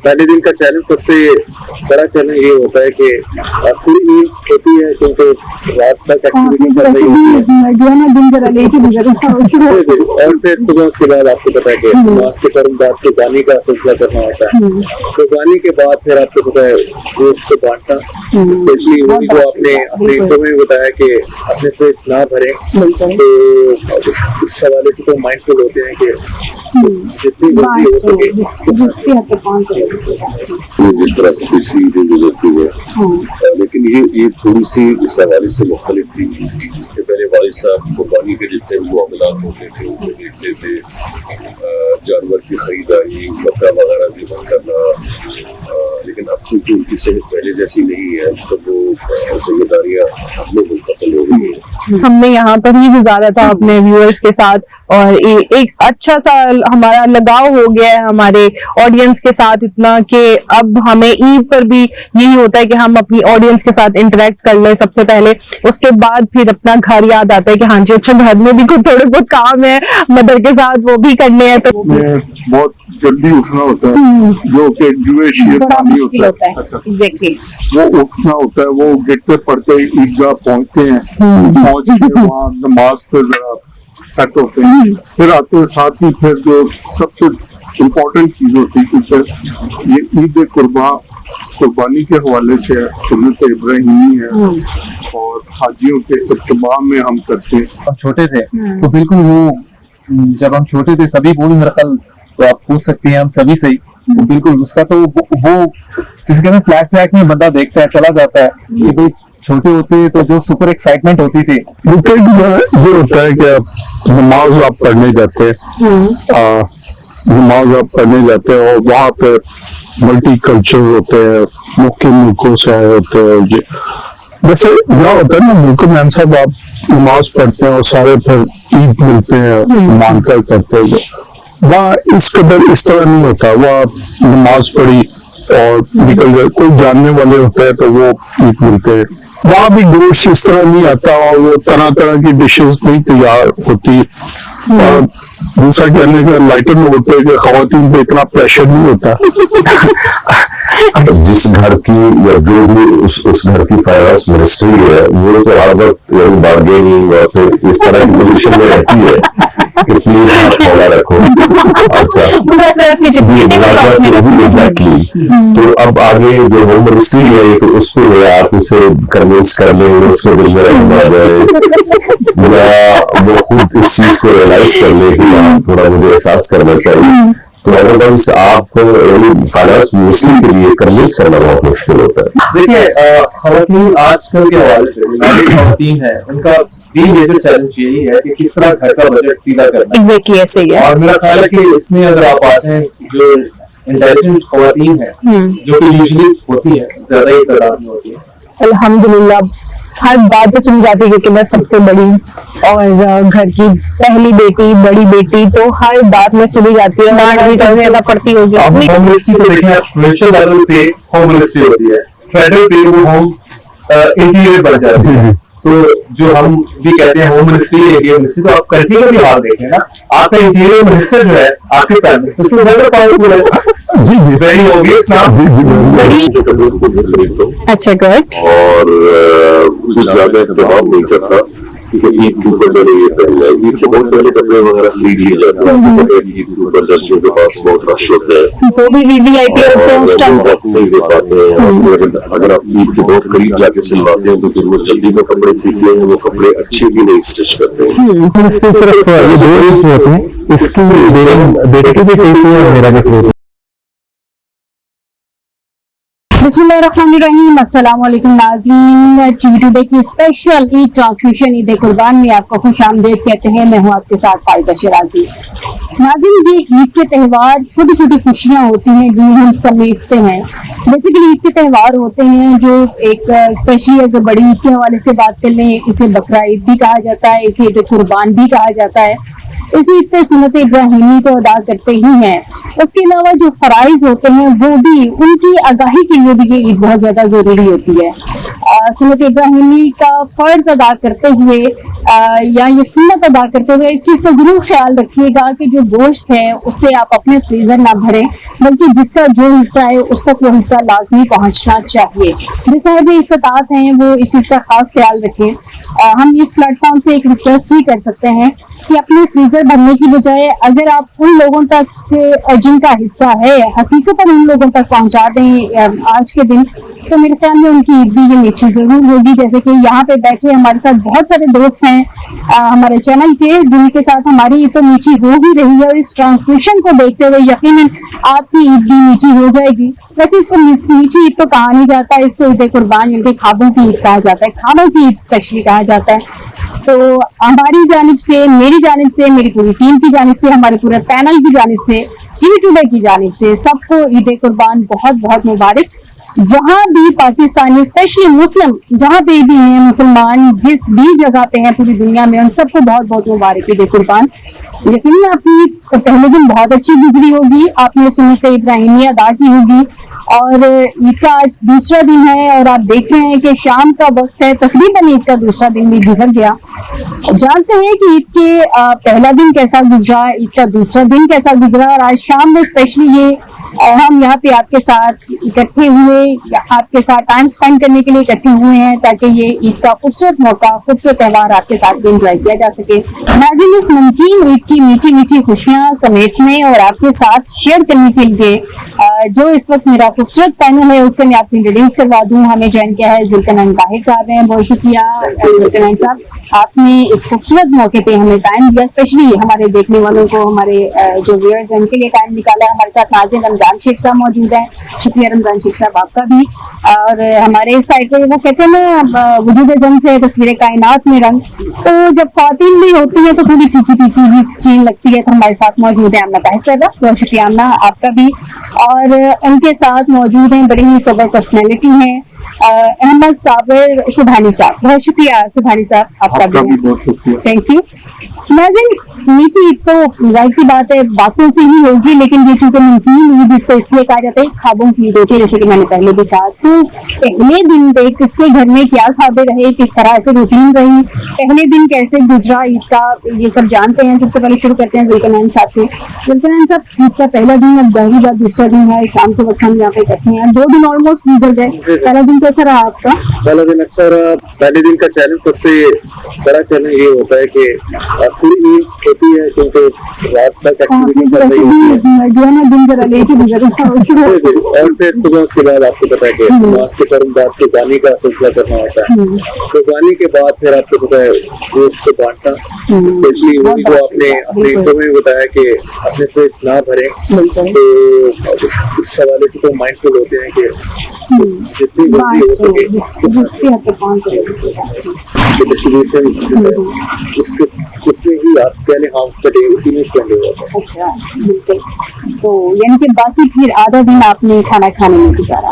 पहले दिन का चैलेंज सबसे बड़ा चैलेंज ये होता है कि थोड़ी नींद होती है क्योंकि रात तक एक्टिविटी कर रही होती है और फिर सुबह उसके बाद आपको पता है कि नमाज के फौरन बाद आपको गाने का फैसला करना होता है, तो गाने के बाद फिर आपको पता है दोस्त को बांटना, स्पेशली वही जो आपने अपने इंटरव्यू में बताया कि अपने पेट ना भरें, तो उस हवाले से तो माइंडफुल होते हैं कि जितनी जल्दी हो सके जिस तरह से गुजरती है। लेकिन ये थोड़ी सी इस हवाले से मुख्तलिफ थी कि पहले वालिद साहब कुर्बानी के जितने मामलात होते थे उनको देखते थे, जानवर की खरीदारी, बकरा वगैरह ज़िबा करना, लेकिन अब चूंकि उनकी सेहत पहले जैसी नहीं है तो वो जिम्मेदारियाँ हम लोग मुंतकिल हो गई हैं। हमने यहाँ पर ही गुजारा था अपने व्यूअर्स के साथ और एक अच्छा सा हमारा लगाव हो गया है हमारे ऑडियंस के साथ इतना कि अब हमें ईद पर भी यही होता है कि हम अपनी ऑडियंस के साथ इंटरेक्ट कर लें सबसे पहले, उसके बाद फिर अपना घर याद आता है कि हाँ जी अच्छा घर में भी कुछ थोड़े बहुत काम है मदर के साथ वो भी करने हैं, तो बहुत जल्दी उठना होता है जो कि पानी होता है वो उठना होता है, वो गिरते पड़ते ईदगाह पहुंचते हैं, पहुंच के वहाँ नमाज पे जरा सेट होते हैं, फिर आते हैं साथ ही फिर जो सबसे इम्पोर्टेंट चीज होती है ये ईद कुर्बानी के हवाले से सुन्नत इब्राहिमी है और हाजियों के इत्तिबा में हम करते हैं। हम छोटे थे तो बिल्कुल वो जब हम छोटे थे सभी बोल नकल तो आप पूछ सकते हैं हम सभी से तो बिल्कुल उसका तो वो जिसके में फ्लैश में बंदा देखता है चला जाता है कि भाई छोटे होते तो जो सुपर एक्साइटमेंट होती थी। ये होता है कि आप नमाज आप पढ़ने जाते हैं और वहाँ पे मल्टी कल्चर होते हैं, मुख्य मुल्कों से आए होते हैं। जैसे यहाँ होता है ना मुल्क मैन साहब आप नमाज पढ़ते हैं और सारे फिर ईद मिलते हैं मानकर करते हैं, वहाँ इस कदर इस तरह नहीं होता, वहाँ नमाज पढ़ी और निकल गए, कोई जानने वाले होते हैं तो वो ईद मिलते हैं। वहाँ भी गोश्त इस तरह नहीं आता और वो तरह तरह की डिशेस नहीं तैयार होती। और दूसरा कहने का लाइटर में होता है कि खवातीन पे इतना प्रेशर नहीं होता। जिस घर की या जो भी उस घर की फाइनेंस मिनिस्ट्री है वो तो हर वक्त बार्गेनिंग और फिर इस तरह की पोजीशन में रहती है कि प्लीज आप थोड़ा रखो। अच्छा एग्जैक्टली, तो अब आगे जो होम मिनिस्ट्री है तो उसको आप उसे कन्विंस कर लें उसके दिल में रहना आ जाए या वो खुद इस चीज को रियलाइज कर ले कि थोड़ा मुझे एहसास करना चाहिए, तो अदरवाइज आप फाइनेंस मिनिस्ट्री के लिए कन्विंस करना बहुत मुश्किल होता है। देखिए खवातीन आजकल के हवाले से खवातीन है उनका भी मेजर चैलेंज यही है कि किस तरह घर का बजट सीधा करना। एग्जैक्टली ऐसे ही है और मेरा ख्याल है कि इसमें अगर आप आते हैं जो इंटेलिजेंट खवातीन है जो कि यूजुअली होती है ज्यादा ही तादाद में होती है, अल्हम्दुलिल्लाह हर बात तो सुन जाती है क्योंकि मैं सबसे बड़ी और घर की पहली बेटी बड़ी बेटी, तो हर बात में सुनी जाती है, डांट भी सबसे ज्यादा पड़ती होगी। होम मिनिस्ट्री को देखिए प्रोविंशियल लेवल पे होम मिनिस्ट्री होती है, फेडरल पे वो होम इंटीरियर बन जाती है, तो जो हम भी कहते हैं होम मिनिस्ट्री इंटीरियर मिनिस्ट्री, तो आप कंट्री का भी हाल देखें ना, आपका इंटीरियर मिनिस्टर जो है आपके प्राइम मिनिस्टर से ज्यादा पावरफुल है। वेरी ऑब्वियस ना। अच्छा गुड। और कुछ ज्यादा इंतजाम नहीं करता क्योंकि ईद के ऊपर मैंने ये पहना है, ईद से बहुत पहले कपड़े वगैरह खरीद लिए जाते हैं, ईद के ऊपर दर्जियों के पास बहुत रश होता है, वो भी वीवीआईपी होते हैं उस टाइम नहीं दे पाते हैं। अगर आप ईद के बहुत करीब जाके सिलवाते हैं तो फिर वो जल्दी में कपड़े सीखते हैं, वो कपड़े अच्छे भी नहीं स्टिच करते हैं। सिर्फ ये दो ईद होते हैं, इसकी बेटे की भी खरीदती है और मेरा भी खरीदती है। बिस्मिल्लाहिर्रहमानिर्रहीम, अस्सलाम वालेकुम नाज़रीन, टीवी टुडे की स्पेशल ईद ट्रांसमिशन ईद कुर्बान में आपको खुशामदीद कहते हैं। मैं हूँ आपके साथ फाइज़ा शिराजी। नाज़रीन, ये ईद के त्यौहार छोटी छोटी खुशियाँ होती हैं जिन्हें हम समेटते हैं। बेसिकली ईद के त्यौहार होते हैं जो एक स्पेशली अगर बड़ी ईद के हवाले से बात कर लें, इसे बकरा ईद भी कहा जाता है, इसे ईद कुर्बान भी कहा जाता है। इस ईद पे सुन्नत इब्राहिमी तो अदा करते ही हैं, उसके अलावा जो फराइज होते हैं वो भी, उनकी आगाही के लिए भी ये ईद बहुत ज्यादा जरूरी होती है। सुन्नत इब्राहिमी का फर्ज अदा करते हुए या ये सुन्नत अदा करते हुए इस चीज़ का जरूर ख्याल रखिएगा कि जो गोश्त है उससे आप अपने फ्रीजर ना भरें, बल्कि जिसका जो हिस्सा है उस तक वो हिस्सा लाजमी पहुंचना चाहिए। जो साहब इस्तात हैं वो इस चीज़ का खास ख्याल रखें। हम इस प्लेटफॉर्म से एक रिक्वेस्ट ही कर सकते हैं कि अपने फ्रीजर भरने की बजाय अगर आप उन लोगों तक जिनका हिस्सा है हकीकतन उन लोगों तक पहुंचा दें आज के दिन, तो मेरे ख्याल में उनकी ईद भी ये नीची जरूर होगी। जैसे कि यहाँ पे बैठे हमारे साथ बहुत सारे दोस्त हैं हमारे चैनल के, जिनके साथ हमारी ईद तो नीची हो ही रही है, और इस ट्रांसमिशन को देखते हुए यकीनन आपकी ईद भी नीची हो जाएगी। वैसे इसको नीची ईद तो कहा नहीं जाता, इसको ईद कुर्बान यानी ख्वाबों की ईद कहा जाता है, खानों की ईद स्पेशली कहा जाता है। तो हमारी जानिब से, मेरी जानिब से, मेरी पूरी टीम की जानिब से, हमारे पूरे पैनल की जानिब से, टीवी टुडे की जानिब से सबको ईद कुर्बान बहुत बहुत मुबारक। जहाँ भी पाकिस्तानी स्पेशली मुस्लिम जहाँ पे भी हैं, मुसलमान जिस भी जगह पे हैं पूरी दुनिया में, उन सबको बहुत बहुत मुबारक ईद कुर्बान। यकीनन आपकी पहले दिन बहुत अच्छी गुजरी होगी, आपने सुन्नत इब्राहिमी अदा की होगी, और ईद का आज दूसरा दिन है और आप देख रहे हैं कि शाम का वक्त है, तकरीबन ईद का दूसरा दिन भी गुजर गया। जानते हैं कि ईद के पहला दिन कैसा गुजरा, ईद का दूसरा दिन कैसा गुजरा, और आज शाम में स्पेशली ये हम यहाँ पे आपके साथ इकट्ठे हुए, आपके साथ टाइम स्पेंड करने के लिए इकट्ठे हुए हैं ताकि ये ईद का खूबसूरत मौका, खूबसूरत त्यौहार आपके साथ भी एंजॉय किया जा सके। नाज़रीन, इस नमकीन ईद की मीठी मीठी खुशियाँ समेटने और आपके साथ शेयर करने के लिए जो इस वक्त मेरा खूबसूरत पैनल है उससे मैं आपको इंट्रोड्यूस करवा दूँ। हमें ज्वाइन किया है जुल्कनैन ताहिर साहब हैं, बहुत शुक्रिया जुल्कनैन साहब, आपने इस खूबसूरत मौके पे हमें टाइम दिया, स्पेशली हमारे देखने वालों को, हमारे जो व्यूअर्स हैं उनके लिए टाइम निकाला। हमारे साथ नाज़रीन रमजान शेख साहब मौजूद हैं, शुक्रिया रमजान शेख साहब आपका भी। और हमारे इस साइड पे वो कहते हैं ना वजूद जम से तस्वीरें कायनात में रंग, तो जब ख्वातीन भी होती है तो थोड़ी फीकी फीकी भी स्क्रीन लगती है, तो हमारे साथ मौजूद है आमना ताहिर साहब, बहुत शुक्रिया आमना आपका भी। और उनके साथ मौजूद हैं बड़ी ही सोबर पर्सनैलिटी हैं अहमद साबिर सुबहानी साहब, बहुत शुक्रिया सुबहानी साहब आपका भी बहुत शुक्रिया, थैंक यू। नाज़रीन, मीठी ईद तो जाहिर सी बात है बातों से ही होगी, लेकिन ये चूंकि नमकीन ईद इसको इसलिए कहा जाता है ख्वाबों की ईद होती है, जैसे कि मैंने पहले भी कहा। तो पहले दिन देख किसके घर में क्या ख्वाबें रहे, किस तरह से रूटीन रही, पहले दिन कैसे गुजरा ईद का, ये सब जानते हैं। सबसे पहले शुरू करते हैं जुल्कनैन साहब से। जुल्कनैन साहब, ईद का पहला दिन अब जाहिर बात दूसरा दिन है, शाम के वक्त हम यहाँ पे इकट्ठे हैं, 2 दिन ऑलमोस्ट गुजर गए, पहला दिन कैसा रहा आपका? पहला दिन अक्सर पहले दिन का चैलेंज सबसे बड़ा चैलेंज ये होता है कि पूरी नींद होती है क्योंकि रात तक एक्टिविटी कर रही होती है, दिन जरा लेट ही गुजरा। और फिर सुबह उसके बाद आपको पता है कि नमाज के फौरन बाद कुर्बानी का फैसला करना होता है। कुर्बानी के बाद फिर आपको पता है गोश्त को बांटना, स्पेशली वही जो आपने अपने इंटरव्यू में बताया कि अपने पेट ना भरें, तो इस हवाले से तो माइंडफुल होते हैं कि जितनी जल्दी हो सके डिस्ट्रीब्यूशन उसमें ही आप पहले हाफ कटे उसी में स्पेंड हो जाता है। अच्छा, बिल्कुल। तो यानी कि बाकी फिर आधा दिन आपने खाना खाने में गुजारा।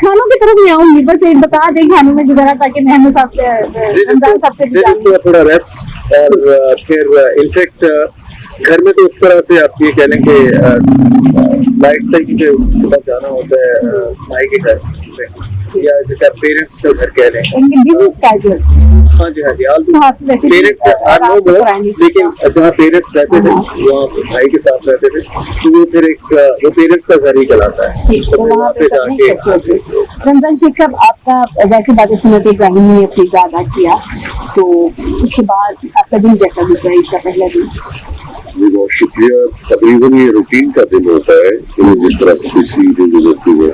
खानों की तरफ नहीं आऊंगी, बस एक बता दें खानों में गुजारा ताकि मैं रमजान साहब से थोड़ा रेस्ट, और फिर इनफेक्ट घर में तो उस तरह से आप ये कह लें कि लाइट टाइम के बाद जाना होता है माई के घर में, या जैसे पेरेंट्स का घर कह लें, हाँ जी हाँ जी, पेरेंट्स लेकिन जहाँ पेरेंट्स रहते थे वहाँ भाई के साथ रहते थे, तो वो फिर वो पेरेंट्स का घर ही कहलाता है, तो वहाँ पे जाके। रमजान शेख साहब, आपका वैसे बातें सुन्नत इब्राहिमी ने फरीज़ा अदा किया, तो उसके बाद आपका दिन कैसा गुजरा इसका पहला दिन? जी बहुत शुक्रिया। तकरीबन ये रूटीन का दिन होता है जिस तरह से पिछली दिन गुजरती है,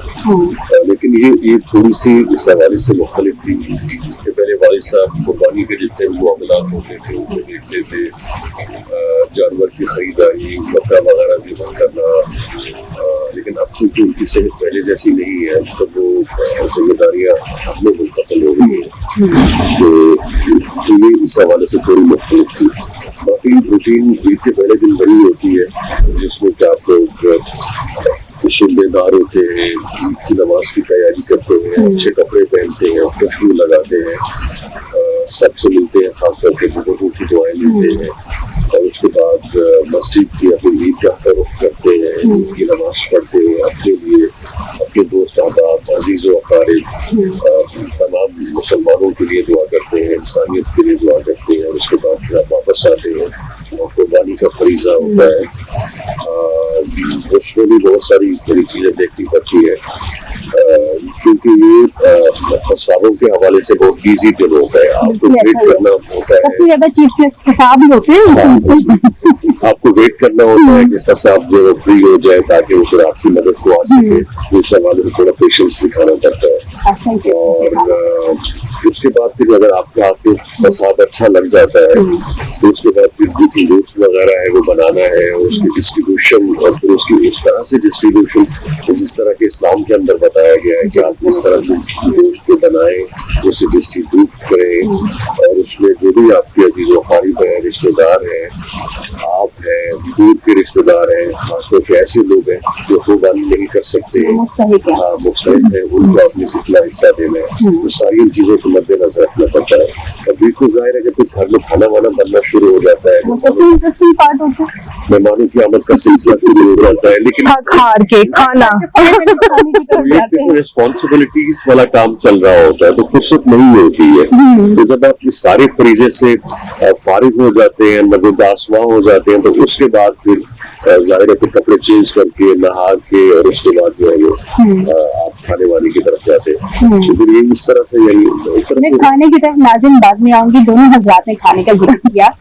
लेकिन ये थोड़ी सी इस हवाले से मुख्तलिफ थी कि पहले वालिद साहब कुर्बानी के जितने मामलात होते थे उनको देखते थे, जानवर की खरीदारी, बकरा वगैरह ज़िबा करना, लेकिन अब चूंकि उनकी सेहत पहले जैसी नहीं है तो वो जिम्मेदारियाँ हम लोग मुंतकिल हो गई हैं, तो ये इस हवाले से थोड़ी मुख्तलिफ थी। बाकी रूटीन ईद के पहले दिन बड़ी होती है जिसमें कि आप लोग शुबेदार होते हैं, ईद की नमाज की तैयारी करते हैं, अच्छे कपड़े पहनते हैं, खुशबू लगाते हैं, सबसे मिलते हैं, खासतौर पर बुजुर्गों की दुआएं लेते हैं, और उसके बाद मस्जिद की अपनी ईद का रुख करते हैं, ईद की नमाज पढ़ते हैं, अपने लिए आपके दोस्त अहबाब अजीज व अकारिब तमाम मुसलमानों के लिए दुआ करते हैं, इंसानियत के लिए दुआ करते हैं, और उसके बाद फिर आप वापस आते हैं और कुर्बानी का फरीजा होता है। उसमें भी बहुत सारी बड़ी चीज़ें देखनी पड़ती है, क्योंकि ये कसाबों के हवाले से बहुत बिजी दिन होता है, आपको वेट करना होता है, सबसे ज्यादा चीफ गेस्ट कसाब ही होते हैं, आपको वेट करना होता है कि कसाब जो है फ्री हो जाए ताकि वो फिर आपकी मदद को आ सके। उस हवाले में थोड़ा पेशेंस दिखाना पड़ता है, और उसके बाद फिर अगर आपका आपको कसाब अच्छा लग जाता है तो उसके बाद फिर जो गोश्त वगैरह है वो बनाना है, उसकी डिस्ट्रीब्यूशन, और फिर उसकी उस तरह से डिस्ट्रीब्यूशन जिस तरह के इस्लाम के अंदर बताया गया है कि आप किस तरह से गोश्त को बनाएं, उसे डिस्ट्रीब्यूट करें, और उसमें जो भी आपके अजीज व अकारिब हैं, रिश्तेदार हैं, आप हैं, दूर के रिश्तेदार हैं, खासतौर पर ऐसे लोग हैं जो कुर्बानी नहीं कर सकते, मुस्तहिक है, उनको आपने कितना हिस्सा देना है, तो सारी चीजों को मद्देनजर रखना पड़ता है। और बिल्कुल जाहिर है कि फिर घर में खाना वाना बनना शुरू हो जाता है, सबसे इंटरेस्टिंग पार्ट होता है मेहमानों की आमद का सिलसिला शुरू हो जाता है, लेकिन हार के खाना ये रिस्पॉन्सिबिलिटीज वाला काम चल रहा होता है तो फुर्सत नहीं होती है। तो जब आप इस सारे फरीजे से फारिग हो जाते हैं, मदद आसमा हो जाते हैं, तो उसके बाद फिर जाहिर है फिर कपड़े चेंज करके नहा के और उसके बाद जो है वो आप खाने वाने की तरफ जाते हैं। तो फिर ये इस तरह से मैं खाने की तरफ नाज़िम बाद में आऊंगी। दोनों हज़रात ने खाने का जिक्र किया।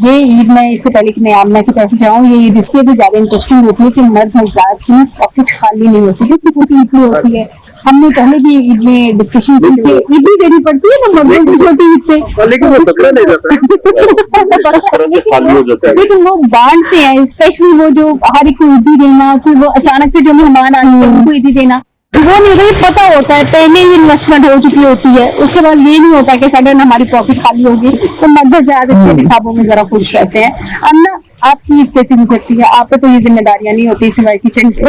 ये ईद में इससे पहले कि मैं आमना की तरफ जाऊँ, ये ईद इसलिए भी ज्यादा इंटरेस्टिंग होती है कि मर्द हज़रात की पॉकेट खाली नहीं होती, क्योंकि पूरी ईद में होती है। हमने पहले भी ईद में डिस्कशन की कि ईद भी देनी पड़ती है ना मर्दों की छोटी ईद पे, लेकिन वो बकरा नहीं जाता है, इस तरह से खाली हो जाता है। लेकिन वो बांटते हैं, स्पेशली वो जो हर एक को ईदी देना, कोई वो अचानक से जो मेहमान आते हैं उनको ईदी देना, वो नहीं भाई पता होता है, पहले ही इन्वेस्टमेंट हो चुकी होती है, उसके बाद ये नहीं होता कि सडन हमारी पॉकेट खाली होगी। तो मर्द ज्यादा इसके दिखावों में जरा खुश रहते हैं। अन्ना आपकी ईद कैसी गुजरती है? आप पे तो ये जिम्मेदारियां नहीं होती सिवाय किचन के,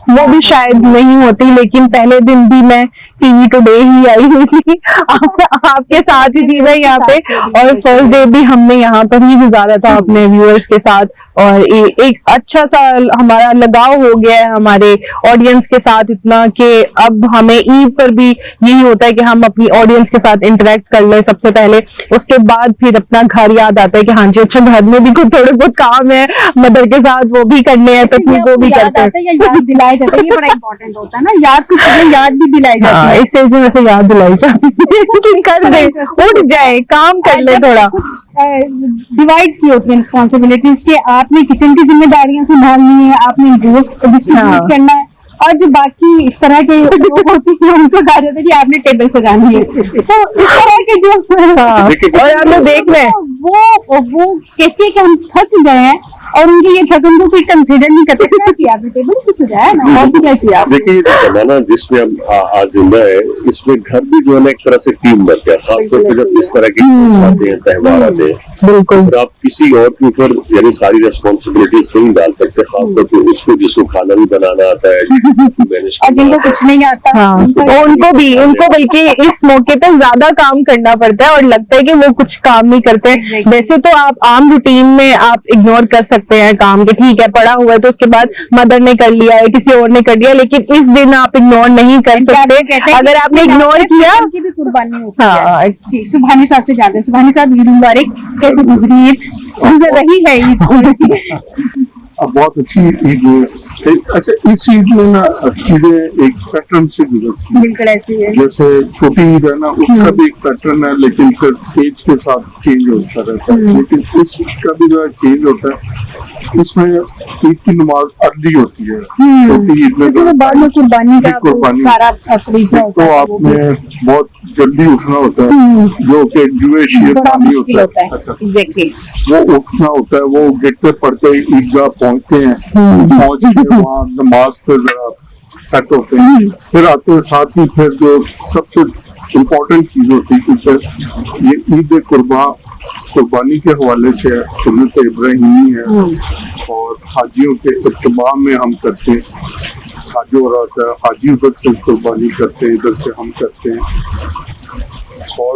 वो भी शायद नहीं होती, लेकिन पहले दिन भी मैं टीवी टुडे ही आई हुई थी, आपके साथ ही थी मैं यहाँ पे, और फर्स्ट डे भी हमने यहाँ पर ही गुजारा था अपने व्यूअर्स के साथ, और एक अच्छा सा हमारा लगाव हो गया है हमारे ऑडियंस के साथ इतना कि अब हमें ईद पर भी यही होता है कि हम अपनी ऑडियंस के साथ इंटरेक्ट कर लें सबसे पहले, उसके बाद फिर अपना घर याद आता है कि हाँ जी अच्छा घर में भी कुछ थोड़े बहुत काम है मदर के साथ, वो भी करने हैं, तो वो भी करते हैं, याद दिलाया जाता है। ये बड़ा इंपॉर्टेंट होता है ना, याद कुछ याद भी दिलाई जाती है। इस एज में वैसे याद दिलाई जाती कर दे, उठ जाए, काम कर ले, थोड़ा कुछ डिवाइड की होती है रिस्पॉन्सिबिलिटीज के, आपने किचन की जिम्मेदारियां संभालनी है, आपने गोश्त डिस्ट्रीब्यूट करना है, और जो बाकी इस तरह के लोग होते हैं उनको कहा जाता है कि आपने टेबल सजानी है। तो इस तरह के जो और हम लोग देख रहे हैं वो कहते हैं कि हम थक गए हैं, और उनकी ये थकन को कोई कंसीडर नहीं करते कि आपने टेबल भी सजाया ना, और क्या किया। देखिए जमाना जिसमें हम आज जिंदा है, इसमें घर भी जो है ना एक तरह से टीम वर्क है, खासतौर पर जब इस तरह के आते हैं, त्यौहार आते हैं, बिल्कुल आप किसी और के ऊपर यानी सारी रेस्पॉन्सिबिलिटीज नहीं डाल सकते, खासतौर पर उसको जिसको खाना भी बनाना आता है और जिनको कुछ नहीं आता उनको बल्कि इस मौके पर ज्यादा काम करना पड़ता है, और लगता है कि वो कुछ काम नहीं करते। वैसे तो आप आम रूटीन में आप इग्नोर कर सकते हैं काम के, ठीक है पड़ा हुआ है तो उसके बाद मदर ने कर लिया है, किसी और ने कर लिया, लेकिन इस दिन आप इग्नोर नहीं कर सकते। अगर आपने इग्नोर किया की भी कुर्बानी होती है। जी, सुभानी साहब से जानते हैं। सुभानी साहब ईद मुबारक, कैसे गुजरी ईद? गुजर रही है ईद? बहुत अच्छी ईद हुई। अच्छा इस ईद में ना चीजें एक पैटर्न से गुजरती है, बिल्कुल ऐसी है। जैसे छोटी ईद है ना उसका भी एक पैटर्न है, लेकिन फिर एज के साथ चेंज होता रहता है, लेकिन इस का भी जो है चेंज होता है। इसमें ईद की नमाज अर्ली होती है, छोटी ईद में बाद में कुर्बानी का सारा तो आपने बहुत जल्दी उठना होता है, जो कि जुएश पानी होता है, वो उठना होता है, वो गिरते पड़ते ईदगाह पहुंचते हैं, पहुंच के वहाँ नमाज पे जरा सेट होते हैं, फिर आते हैं। साथ ही फिर जो सबसे इम्पोर्टेंट चीज होती है ये ईद कुर्बानी के हवाले से सुन्नत इब्राहिमी है, और हाजियों के इत्तिबा में हम करते हैं, हाजी हो रहा था, हाजी उधर से कुर्बानी करते हैं, इधर से हम करते हैं, और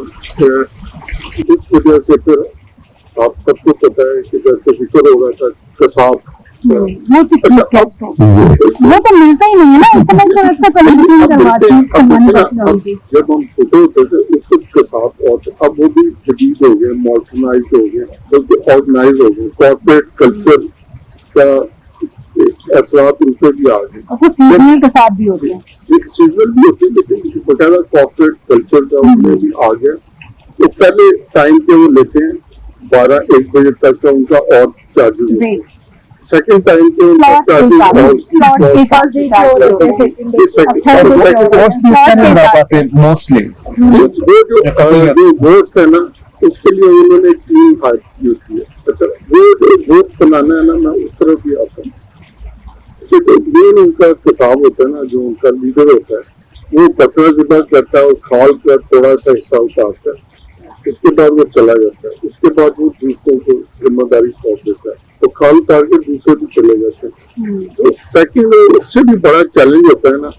इस वजह से फिर आप सबको पता है कि जैसे जिक्र हो रहा था कसाब वो तो चीफ गेस्ट है, वो तो मिलता ही नहीं है ना, इतना तो अरसा पहले बुकिंग करवाते हैं सामान अब जब हम छोटे होते थे उस वक्त के साथ, और अब वो भी जदीद हो गए, मॉडर्नाइज हो गए, बल्कि ऑर्गेनाइज हो गए, कॉर्पोरेट कल्चर का असरात उन पर भी आ गए। वो सीजनल के साथ भी होते हैं, एक सीजनल भी होते हैं, लेकिन बकायदा कॉर्पोरेट कल्चर का उनमें भी आ गया। तो पहले टाइम पे वो लेते हैं 12-1 बजे तक का उनका और चार्जेस होते हैं। सेकंड टाइम पे उनका चार्जेस मोस्टली वो जो गोश्त है ना, उसके लिए उन्होंने एक टीम हायर की होती है। अच्छा, वो जो गोश्त बनाना है ना, मैं उस तरफ भी आता हूँ। तो मेन उनका कसाब होता है ना, जो उनका लीडर होता है, वो बकरा ज़िबा करता है और खाल का थोड़ा सा हिस्सा उतारता है, उसके बाद वो चला जाता है। उसके बाद वो दूसरों को जिम्मेदारी सौंप देता है, तो खाल उतार के दूसरे भी चले जाते हैं। तो सेकंड उससे भी बड़ा चैलेंज होता है ना,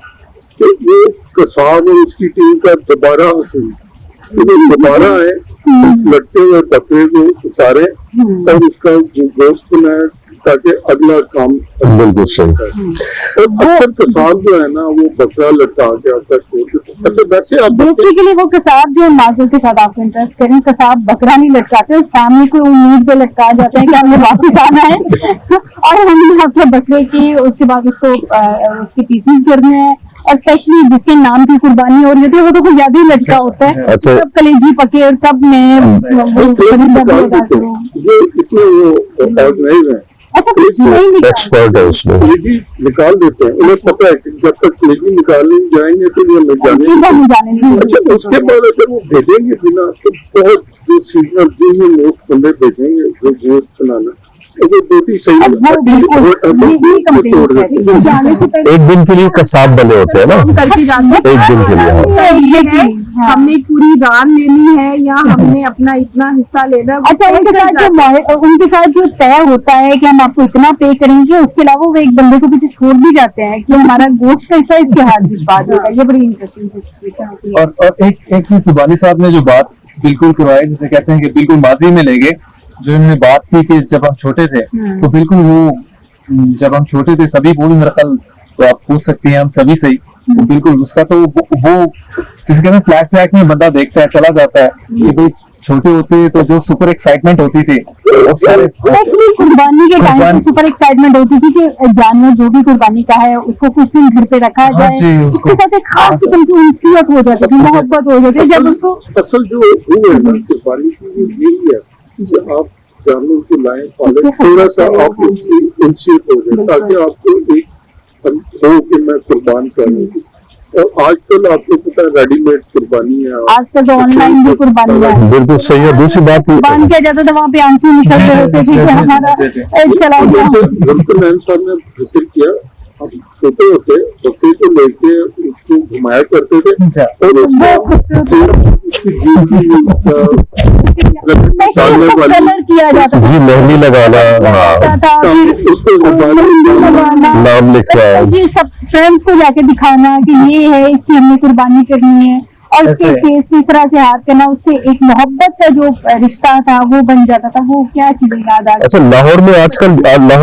कि वो कसाब और उसकी टीम का दोबारा हासिल, दोबारा आए, उस लटके हुए बकरे को उतारे और उसका गोश्त बनाए, ताकि अगला काम बिल्कुल सही। और अक्सर कसाब जो है ना, वो बकरा लटका के आता है, छोड़ देते। अच्छा, वैसे आप बेसिकली वो कसाब जो माजल के साथ आप इंटरेक्ट करें, कसाब बकरा नहीं लटकाते, उस फैमिली को उम्मीद पे लटका जाते हैं कि हमें वापस आना है और हमने अपने बकरे की, उसके बाद उसको उसके पीसेस करने हैं, और स्पेशली जिसके नाम की कुर्बानी हो रही होती है वो तो कुछ ज्यादा ही लटका होता है। अच्छा। कब कलेजी पके और कब मैं ये इतने वो ऑर्गेनाइज हैं, अच्छा कुछ नहीं निकाल एक्सपर्ट है उसमें। कलेजी निकाल देते हैं। उन्हें पता है कि जब तक कलेजी निकालने जाएंगे तो ये मिल जाने। हम जाने नहीं देंगे। अच्छा, उसके बाद अगर वो भेजेंगे भी ना, तो बहुत जो सीजनल जिन मोस्ट बंदे भेजेंगे जो गोश्त बनाना, तो वो रोटी सही अब वो बिल्कुल ये कंप्लेंट्स है, जाने से पहले एक दिन के लिए कसाब बने होते हैं ना, हम करके जानते हैं एक दिन के लिए। हाँ। Exactly, हाँ। हमने पूरी रान लेनी है या हमने अपना इतना हिस्सा लेना है। अच्छा, उनके साथ जो तय होता है कि हम आपको इतना पे करेंगे, उसके अलावा वो एक बंदे को पीछे छोड़ भी जाते हैं कि हमारा गोश्त का हिस्सा इसके हाथ भिजवा देगा। ये बड़ी इंटरेस्टिंग सिचुएशन होती है। और एक चीज सुबानी साहब ने जो बात बिल्कुल करवाई, जिसे कहते हैं कि बिल्कुल माजी में ले गए, जो इन्होंने बात की कि जब हम छोटे थे तो बिल्कुल वो, जब हम छोटे थे सभी बोल मेरा ख्याल, तो आप पूछ सकते हैं हम सभी से ही, तो बिल्कुल उसका तो वो जिसे कहते हैं फ्लैश में बंदा देखता है, चला जाता है कि भाई छोटे होते तो जो सुपर एक्साइटमेंट होती थी, और सारे स्पेशली कुर्बानी के टाइम पे सुपर एक्साइटमेंट होती थी कि जानवर जो भी कुर्बानी का है उसको कुछ दिन घर पे रखा हाँ जाए, जी, उसके साथ एक खास किस्म की उनसीयत हो जाती थी, मोहब्बत हो जाती थी जब उसको। असल जो वो है ना कुर्बानी की, यही है कि आप जानवर को लाएं, पालें, थोड़ा सा आप उसकी इंसियत हो जाए, ताकि आपको एक हो कि मैं कुर्बान करूँ। और आजकल आपको पता है रेडीमेड कुर्बानी है, आजकल तो ऑनलाइन भी कुर्बानी है, बिल्कुल सही है। दूसरी बात कुर्बान किया जाता था, वहाँ पे आंसू निकल रहे होते थे कि हमारा चला गया। जुल्फिकार साहब ने जिक्र किया, हम छोटे होते बकरे को लेके उसको घुमाया करते थे, और उसकी कलर किया जाता जी, मेहंदी लगाना, था, फिर उसको नाम लिखना, जी सब फ्रेंड्स को जाके दिखाना कि ये है, इसकी हमने कुर्बानी करनी है, और उसके फेस पे इस तरह से हाथ करना, उससे एक मोहब्बत का जो रिश्ता था वो बन जाता था। वो क्या चीजें याद आ गई। अच्छा, लाहौर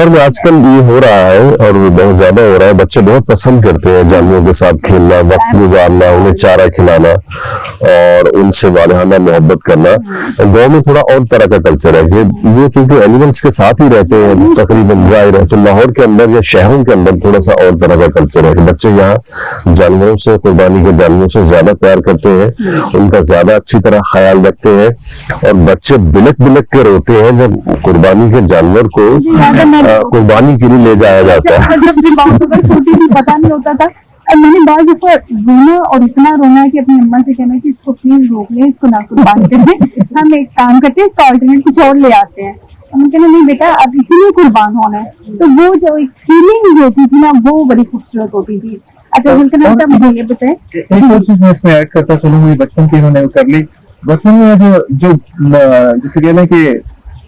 में आजकल ये हो रहा है, और बहुत ज्यादा हो रहा है। बच्चे बहुत पसंद करते हैं जानवरों के साथ खेलना, वक्त गुजारना, उन्हें चारा खिलाना और उनसे वालहाना मोहब्बत करना। गाँव में थोड़ा और तरह का कल्चर है कि वो चूंकि एनिमल्स के साथ ही रहते हैं तकरीबन, जाहिर है। तो लाहौर के अंदर या शहरों के अंदर थोड़ा सा और तरह का कल्चर है कि बच्चे यहाँ जानवरों से, कुर्बानी के जानवरों से ज्यादा प्यार करते हैं, उनका ज्यादा अच्छी तरह ख्याल रखते हैं, और बच्चे बिलक के रोते हैं जब कुर्बानी के जानवर को कुर्बानी के लिए ले जाया जाता है। छोटी थी, पता नहीं होता था, और मैंने बार दफा रोना, और इतना रोना है कि अपनी अम्मा से कहना कि इसको प्लीज रोक ले, इसको ना कुर्बान करें, हम एक काम करते हैं, इसका ऑल्टरनेट कुछ और ले आते हैं। हम कहना नहीं बेटा, अब इसीलिए कुर्बान होना है। तो वो जो एक फीलिंग्स होती थी ना, वो बड़ी खूबसूरत होती थी। अच्छा जुल्फिकार साहब, मुझे ये बताएं, एक और चीज मैं इसमें ऐड करता चलूँ, मुझे बचपन की इन्होंने कर ली। बचपन में जो जैसे कहना कि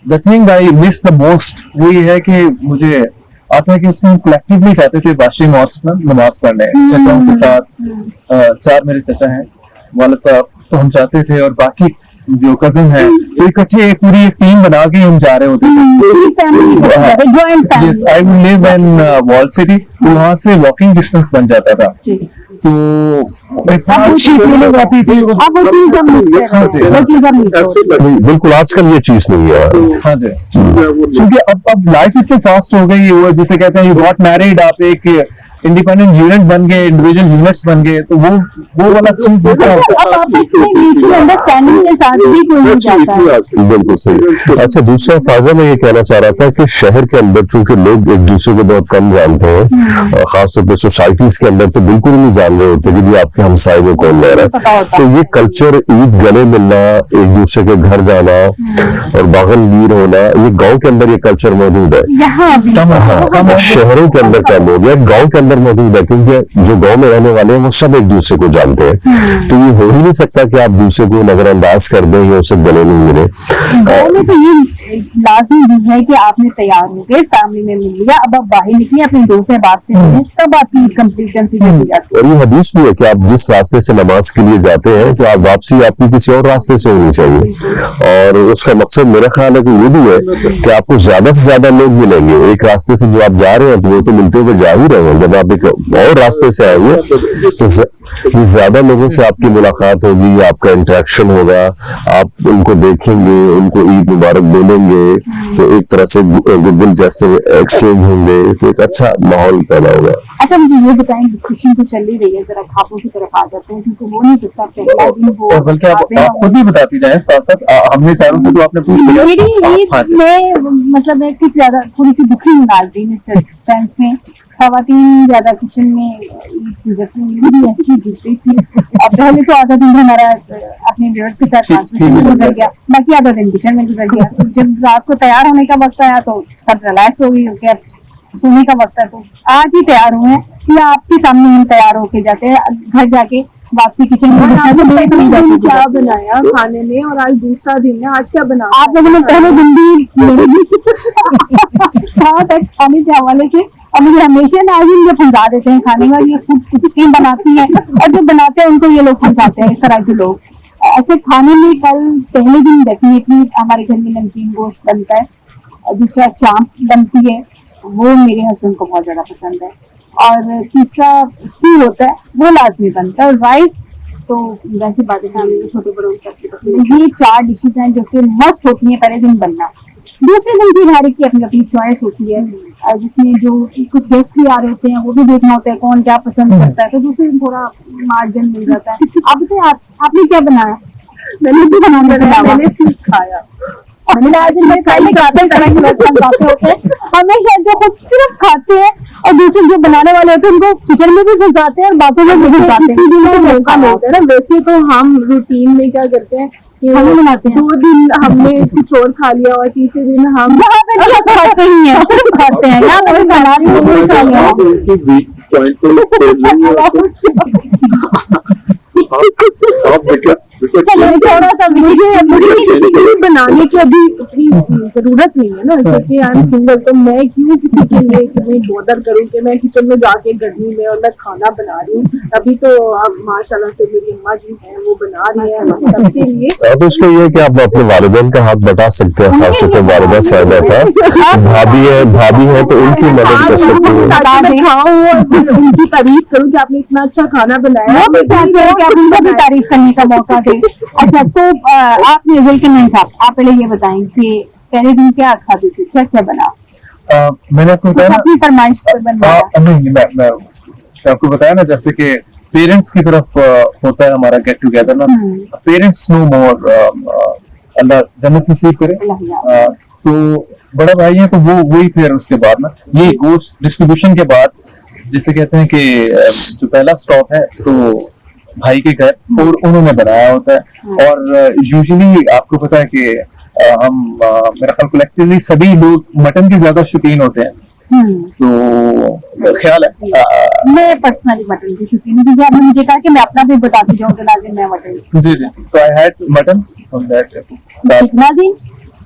the thing I miss the most, वो ये है कि मुझे आता है कि उसमें कलेक्टिवली जाते थे बादशाही मॉस्क में नमाज पढ़ने, चचाओं के साथ। 4 मेरे चचा हैं, वालिद साहब, तो हम जाते थे, और बाकी जो कजिन है, तो इकट्ठे पूरी एक टीम बना के हम जा रहे होते थे. Joint Yes, I would live in Wall City. तो वहाँ से वॉकिंग डिस्टेंस बन जाता था. तो इतना अच्छी फीलिंग आती थी. अब वो चीज हम मिस कर रहे हैं, वो चीज हम मिस हो रही है. नहीं, बिल्कुल आजकल ये चीज नहीं है. हाँ जी, क्योंकि अब लाइफ इतनी फास्ट हो गई, वो जिसे कहते हैं यू गॉट मैरिड, आप एक इंडिपेंडेंट यूनिट बन गए, इंडिविजुअल यूनिट्स बन गए, तो वो वाला चीज मिस अच्छा, अब आपस में म्यूचुअल अंडरस्टैंडिंग के साथ भी कोई नहीं जाता है. बिल्कुल सही. अच्छा, दूसरा फायदा मैं ये कहना चाह रहा था कि शहर के अंदर चूंकि लोग एक दूसरे को बहुत कम जानते हैं, खासतौर पर सोसाइटीज के अंदर तो बिल्कुल नहीं जान रहे होते कि जी आपके हमसाए में कौन रह रहा है. तो ये कल्चर, ईद गले मिलना, एक दूसरे के घर जाना और बागनगीर होना, ये गाँव के अंदर ये कल्चर मौजूद है. यहाँ भी हाँ, शहरों के अंदर कम हो गया, गाँव के अंदर मौजूद है, क्योंकि जो गांव में रहने वाले हैं वो सब एक दूसरे को जानते हैं. तो ये हो ही नहीं सकता कि आप दूसरे को नजरअंदाज कर दें या उसे गले नहीं मिले. गाँव में तो ये लाजमी चीज है कि आपने तैयार हो गए, फैमिली में मिल लिया, अब आप बाहर निकले, अपने दोस्त बाप से मिले, तब आपकी कंप्लीट कंसीडर की जाती है. और ये हदीस भी है कि आप जिस रास्ते से नमाज के लिए जाते हैं तो आप वापसी आपकी किसी और रास्ते से होनी चाहिए. और उसका मकसद मेरा ख्याल है कि ये भी है कि आपको ज्यादा से ज्यादा लोग मिलेंगे. एक रास्ते से जो आप जा रहे हैं तो वो तो मिलते हुए जा ही रहे हैं. जब आप एक और रास्ते से आएंगे तो ज्यादा लोगों से आपकी मुलाकात होगी, आपका इंटरेक्शन होगा, आप उनको देखेंगे, उनको ईद मुबारक बोलेंगे, तो एक तरह से गुडविल जेस्चर एक्सचेंज होंगे, तो एक अच्छा माहौल पैदा होगा. अच्छा, मुझे ये बताएं, डिस्कशन तो चल ही रही है, जरा खापों की तरफ आ जाते हैं, क्योंकि हो नहीं सकता पहला दिन वो. और बल्कि आप खुद भी बताती जाए साथ साथ, हमने चारों से तो आपने पूछ लिया. मेरी ईद में मतलब मैं कुछ ज्यादा थोड़ी सी दुखी हूँ नाज़रीन, इस सेंस में खवातीन ज्यादा किचन में ईद गुजरती, मेरी भी ऐसी गुजरी थी. अब पहले तो आधा दिन हमारा अपने व्यूअर्स के साथ ट्रांसमिशन में गुजर गया, बाकी आधा दिन किचन में गुजर गया. तो जब रात को तैयार होने का वक्त आया तो सब रिलैक्स हो गई, क्या सोने का वक्त है, तो आज ही तैयार हुए हैं या आपके सामने हम तैयार होके जाते हैं, घर जाके वापसी किचन में. क्या बनाया खाने में, और आज दूसरा दिन है, आज क्या बना? आप लोगों ने पहले दिन भी कहा था खाने के हवाले से, और मुझे हमेशा नाज़रीन ये फंसा देते हैं खाने में, ये खुद कुछ नहीं बनाती हैं, और जो बनाते हैं उनको ये लोग फंसाते हैं, इस तरह के लोग. अच्छा, खाने में कल पहले दिन डेफिनेटली हमारे घर में नमकीन गोश्त बनता है, दूसरा चांप बनती है, वो मेरे हस्बैंड को बहुत ज्यादा पसंद है, और तीसरा स्टू होता है, वो लाजमी बनता है, और राइस तो वैसे बात है फैमिली में छोटे बड़ों सबके पसंद है. ये 4 डिशेस हैं जो कि मस्ट होती हैं पहले दिन बनना. दूसरे दिन की हर एक की अपनी अपनी चॉइस होती है, जिसमें जो कुछ गेस्ट भी आ रहे होते हैं वो भी देखना होता है कौन क्या पसंद करता है, तो दूसरे दिन थोड़ा मार्जिन मिल जाता है. अब तो आपने क्या बनाया? मैंने भी बनाया, मैंने सिर्फ खाया. हमेशा जो खुद सिर्फ खाते हैं और दूसरे जो बनाने वाले होते हैं उनको किचन में भी घुसाते हैं और बातों में भी घुसाते हैं. किसी दिन तो मौका मिलता है ना. वैसे तो हम रूटीन में क्या करते हैं कि हम बनाते हैं, 2 दिन हमने कुछ और खा लिया और तीसरे दिन हम यहाँ पे क्या खाते ही हैं, सिर्फ खाते हैं. यहाँ पे बना चलो थोड़ा सा मुझे किसी के लिए बनाने की अभी इतनी जरूरत नहीं है ना, क्योंकि आई एम सिंगल, तो मैं क्यों किसी के लिए इतनी बॉदर करूं कि मैं किचन में जाके गर्मी में और मैं खाना बना रही हूँ. अभी तो अब माशाल्लाह से मेरी अम्मा जी हैं वो बना रही है हम सबके लिए. तो उसका ये है कि आप अपने वालिदैन का हाथ बटा सकते हैं, खासतौर पर वालिदा साहिबा का. भाभी है तो उनकी मदद कर सकते हैं. मैं खाऊं और उनकी तारीफ करूं कि आपने इतना अच्छा खाना बनाया, मैं चाहती हूँ कि आप उनको भी तारीफ करने का मौका दें. अच्छा, तो आप म्यूजिल के मैन साहब, आप पहले ये बताएं कि पहले दिन क्या खाते थे, क्या क्या बना? मैंने आपको बताया अपनी फरमाइश पर बनवाया. नहीं, मैं आपको बताया ना, जैसे कि पेरेंट्स की तरफ होता है हमारा गेट टुगेदर ना. पेरेंट्स नो मोर, अल्लाह जन्नत नसीब करे. तो बड़ा भाई है तो वो वही फिर उसके बाद ना ये गोश्त डिस्ट्रीब्यूशन के बाद जिसे कहते हैं कि जो पहला स्टॉप है तो भाई के घर और उन्होंने बनाया होता है. और यूजुअली आपको पता है कि हम मेरा ख्याल कलेक्टिवली सभी लोग मटन के ज्यादा शौकीन होते हैं. तो ख्याल है मैं पर्सनली मटन की शौकीन हूँ, क्योंकि आपने मुझे कहा कि मैं अपना भी बताती जाऊँ कि नाज़रीन मैं मटन. जी, तो I had mutton from that. नाज़रीन,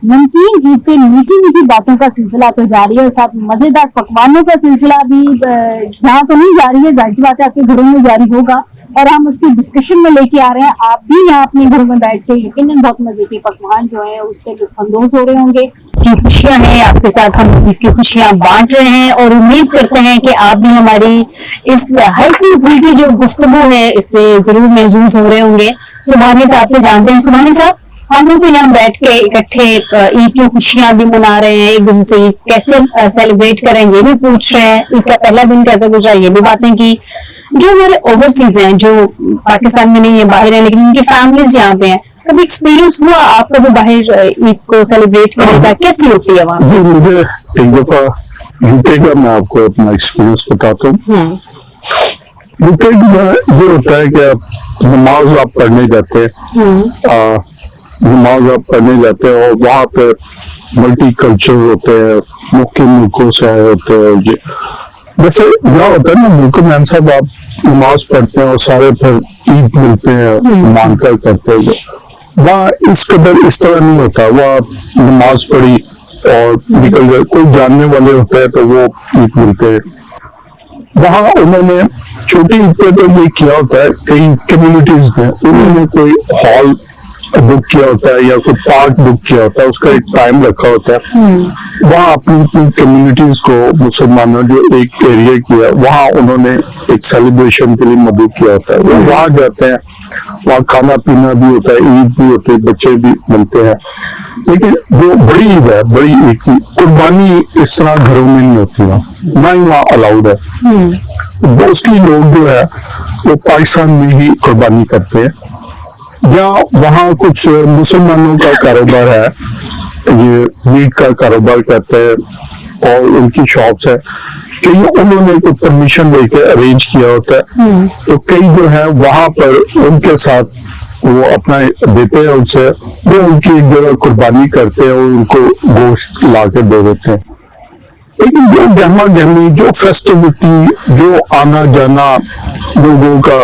नमकीन ईद पे मीठी मीठी बातों का सिलसिला तो जारी है और साथ मजेदार पकवानों का सिलसिला भी यहाँ तो नहीं जारी है, जाहिर सी बात है आपके घरों में जारी होगा. और हम उसकी डिस्कशन में लेके आ रहे हैं। आप भी यहाँ अपने घर में बैठ के यकीनन बहुत मजे के पकवान जो है उससे लुत्फानंदोज हो रहे होंगे। की खुशियां हैं आपके साथ, हम की खुशियां बांट रहे हैं और उम्मीद करते हैं कि आप भी हमारी इस हल्की फुल्की जो गुफ्तगू है इससे जरूर महसूस हो रहे होंगे। सुभानी साहब से जानते हैं। सुभानी साहब, हम लोग तो यहाँ बैठ के इकट्ठे ईद की खुशियां भी मना रहे हैं, एक दूसरे से ईद कैसे सेलिब्रेट करें ये भी पूछ रहे हैं, ईद का पहला दिन कैसे गुजरा ये भी बातें की। जो हमारे ओवरसीज हैं, जो पाकिस्तान में नहीं है बाहर है लेकिन उनकी फैमिलीज यहाँ पे हैं, कभी एक्सपीरियंस हुआ आपका भी बाहर ईद को सेलिब्रेट करने का? कैसी होती है वहाँ? जी, मुझे एक दफा यूके का मैं आपको अपना एक्सपीरियंस बताता हूँ। यूके में ये होता है कि आप नमाज आप पढ़ने जाते हैं, नमाज आप पढ़ने जाते हैं और वहाँ पे मल्टी कल्चर होते हैं, मुख्य मुल्कों से आए होते हैं। ये वैसे क्या होता है ना, मुल्कमैन साहब आप नमाज पढ़ते हैं और सारे फिर ईद मिलते हैं, मानकर करते हैं। वहाँ इस कदर इस तरह नहीं होता। वहाँ नमाज पढ़ी और निकल गए, कोई जानने वाले होते हैं तो वो ईद मिलते हैं। वहाँ उन्होंने छोटी ईद पे तो ये किया होता है, कई कम्युनिटीज में उन्होंने कोई हॉल बुक किया होता है या कोई पार्क बुक किया होता है, उसका एक टाइम रखा होता है। वहाँ अपनी अपनी कम्युनिटीज को, मुसलमानों जो एक एरिया किया, वहाँ उन्होंने एक सेलिब्रेशन के लिए मदद किया होता है। वो वहाँ जाते हैं, वहाँ खाना पीना भी होता है, ईद भी होती है, बच्चे भी मिलते हैं। लेकिन जो बड़ी ईद है, बड़ी ईद की कुर्बानी इस तरह घरों में नहीं होती है, ना ही वहाँ अलाउड है। मोस्टली लोग जो है वो पाकिस्तान में ही कुर्बानी करते हैं, या वहाँ कुछ मुसलमानों का कारोबार है, ये मीट का कारोबार करते हैं और उनकी शॉप्स है, कई उन्होंने कोई परमिशन लेके अरेंज किया होता है। तो कई जो है वहां पर उनके साथ वो अपना देते हैं, उनसे वो उनकी एक जगह कुर्बानी करते हैं और उनको गोश्त ला के दे देते हैं। लेकिन जो गहमा गहमी, जो फेस्टिविटी, जो आना जाना लोगों का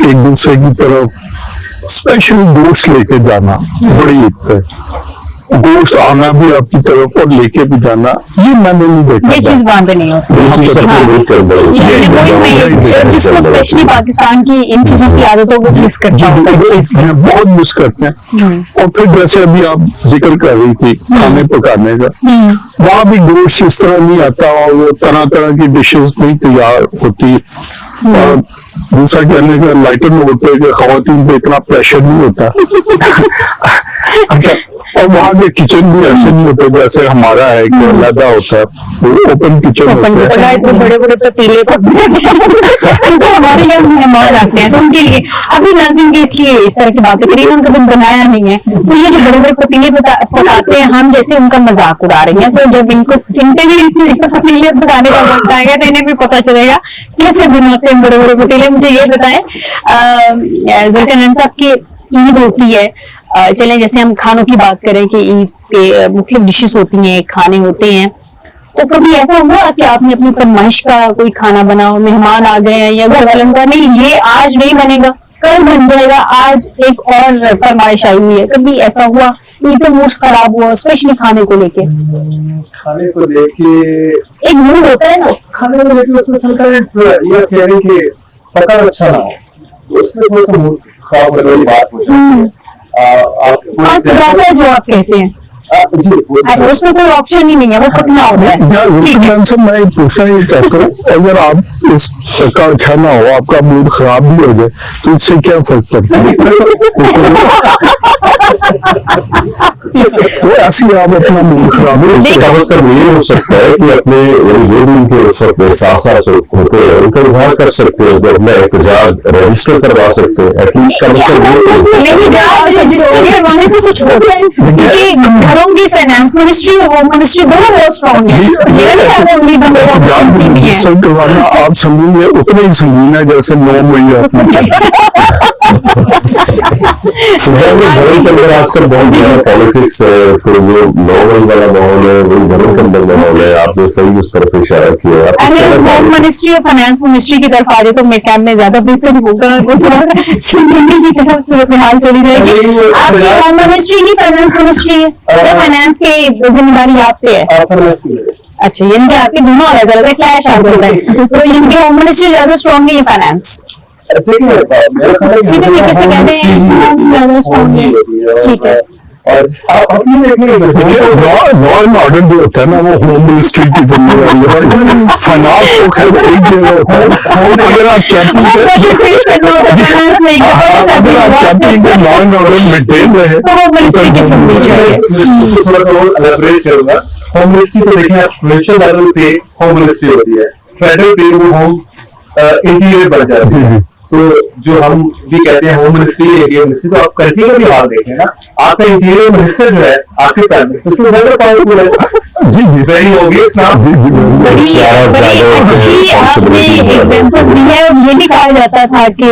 एक दूसरे की तरफ, स्पेशल गोश्त लेके जाना, बड़ी ईद पे गोश्त आना भी आपकी तरफ और लेके भी जाना, ये मैंने नहीं देखा। ये चीज वहां पे नहीं होती। ये चीज सबको बहुत कर दो। जिसको स्पेशली पाकिस्तान की इन चीजों की आदतों को मिस करता हूँ, बहुत मिस करते हैं। और फिर जैसे अभी आप जिक्र कर रही थी खाने पकाने का, वहाँ भी गोश्त इस तरह नहीं आता और वो तरह तरह की डिशेस नहीं तैयार होती। और दूसरा कहने का लाइटर नोट पे कि खवातीन पे इतना प्रेशर नहीं होता। अच्छा, और वहाँ के किचन भी ऐसे नहीं होते जैसे हमारा है कि अलग होता है, वो ओपन किचन होता है। तो बड़े बड़े पतीले तो हमारे यहाँ मेहमान आते हैं तो उनके लिए अभी नाज़रीन के इसलिए इस तरह की बातें करी, उनका कभी बनाया नहीं है। तो ये जो बड़े बड़े पतीले पकाते हैं, हम जैसे उनका मजाक उड़ा रहे हैं, तो जब इनको इनके भी पतीले पकाने का वक्त आएगा तो इन्हें भी पता चलेगा कैसे बनाते हैं बड़े बड़े पतीले। मुझे ये बताएं जुल्करनैन साहब की ईद होती है, चलें जैसे हम खानों की बात करें कि ईद पे मुख्तलिफ डिशेस होती हैं, खाने होते हैं, तो कभी ऐसा हुआ कि आपने अपनी फरमाइश का कोई खाना बनाओ, मेहमान आ गए हैं या घर वालों का नहीं ये आज नहीं बनेगा कल बन जाएगा, आज एक और फरमाइश आई हुई है, कभी ऐसा हुआ ईद पे मूड खराब हुआ स्पेशली खाने को लेके? खाने को लेके एक मूड होता है ना, खाने को लेके उसमें समटाइम्स ये कह रहे कि पका अच्छा ना हो, उसमें थोड़ा सा मूड खराब होने वाली बात हो जाती है। जो आप कहते हैं अच्छा, उसमें कोई ऑप्शन ही नहीं है, वो पकना होता है। ठीक है, मैं पूछना ये चाहता हूँ, अगर आप इस का अच्छा ना हो, आपका मूड खराब भी हो जाए तो इससे क्या फर्क पड़ता है? तो ऐसे आप अपना मूड खराब इसका मतलब ये हो सकता है कि अपने जो भी उनके उस वक्त एहसास होते हैं उनका इजहार कर सकते हैं, तो अपना एहतजाज रजिस्टर करवा सकते हैं। एटलीस्ट का मतलब रजिस्टर करवाने से कुछ होता है क्योंकि घरों की फाइनेंस मिनिस्ट्री और होम मिनिस्ट्री दोनों बहुत स्ट्रॉन्ग है। करवाना आप समझेंगे उतना ही संगीन है जैसे 9 महीने घरों के अंदर आजकल बहुत ज्यादा पॉलिटिक्स है, तो वो नॉर्मल वाला माहौल है, वही घरों के अंदर माहौल है। आपने सही उस तरफ इशारा किया। अगर होम मिनिस्ट्री और फाइनेंस मिनिस्ट्री की तरफ आ जाए तो मेरे ख्याल में ज्यादा बेहतर होगा, वो थोड़ा सिंगल की तरफ सूरत हाल चली जाएगी। आपकी होम मिनिस्ट्री की फाइनेंस मिनिस्ट्री या फाइनेंस की जिम्मेदारी आप पे है? अच्छा, यानी कि आपके दोनों अलग अलग है, क्लैश आप बोल रहे हैं, तो इनकी होम मिनिस्ट्री ज्यादा स्ट्रॉन्ग है या फाइनेंस? देखिए मेरा ख्याल है सीधे तरीके से कह दें हम ज्यादा स्ट्रॉन्ग है, ठीक है। और आप अपनी देखिए लॉ एंड ऑर्डर जो होता है ना वो होम मिनिस्ट्री की जिम्मेदारी है, फाइनेंस तो खैर एक जगह होता है। अगर आप चाहती हैं कि लॉ एंड ऑर्डर मेंटेन रहे तो होम मिनिस्ट्री की सुननी चाहिए। थोड़ा सा और एलैबोरेट करूंगा। होम मिनिस्ट्री तो देखिए आप प्रोविंशियल लेवल पे होम मिनिस्ट्री होती है, फेडरल पे वो होम इंटीरियर बन जाती है। तो जो हम भी कहते हैं होम मिनिस्ट्री एरिया मिनिस्ट्री, तो आप कंट्री का भी हाल देखें ना, आपका इंटीरियर मिनिस्टर जो है आपके प्राइम मिनिस्टर से ज्यादा पावरफुल है। जी जी वेरी ऑब्वियस ना। बड़ी अच्छी आपने एग्जाम्पल दी है। और ये भी कहा जाता था कि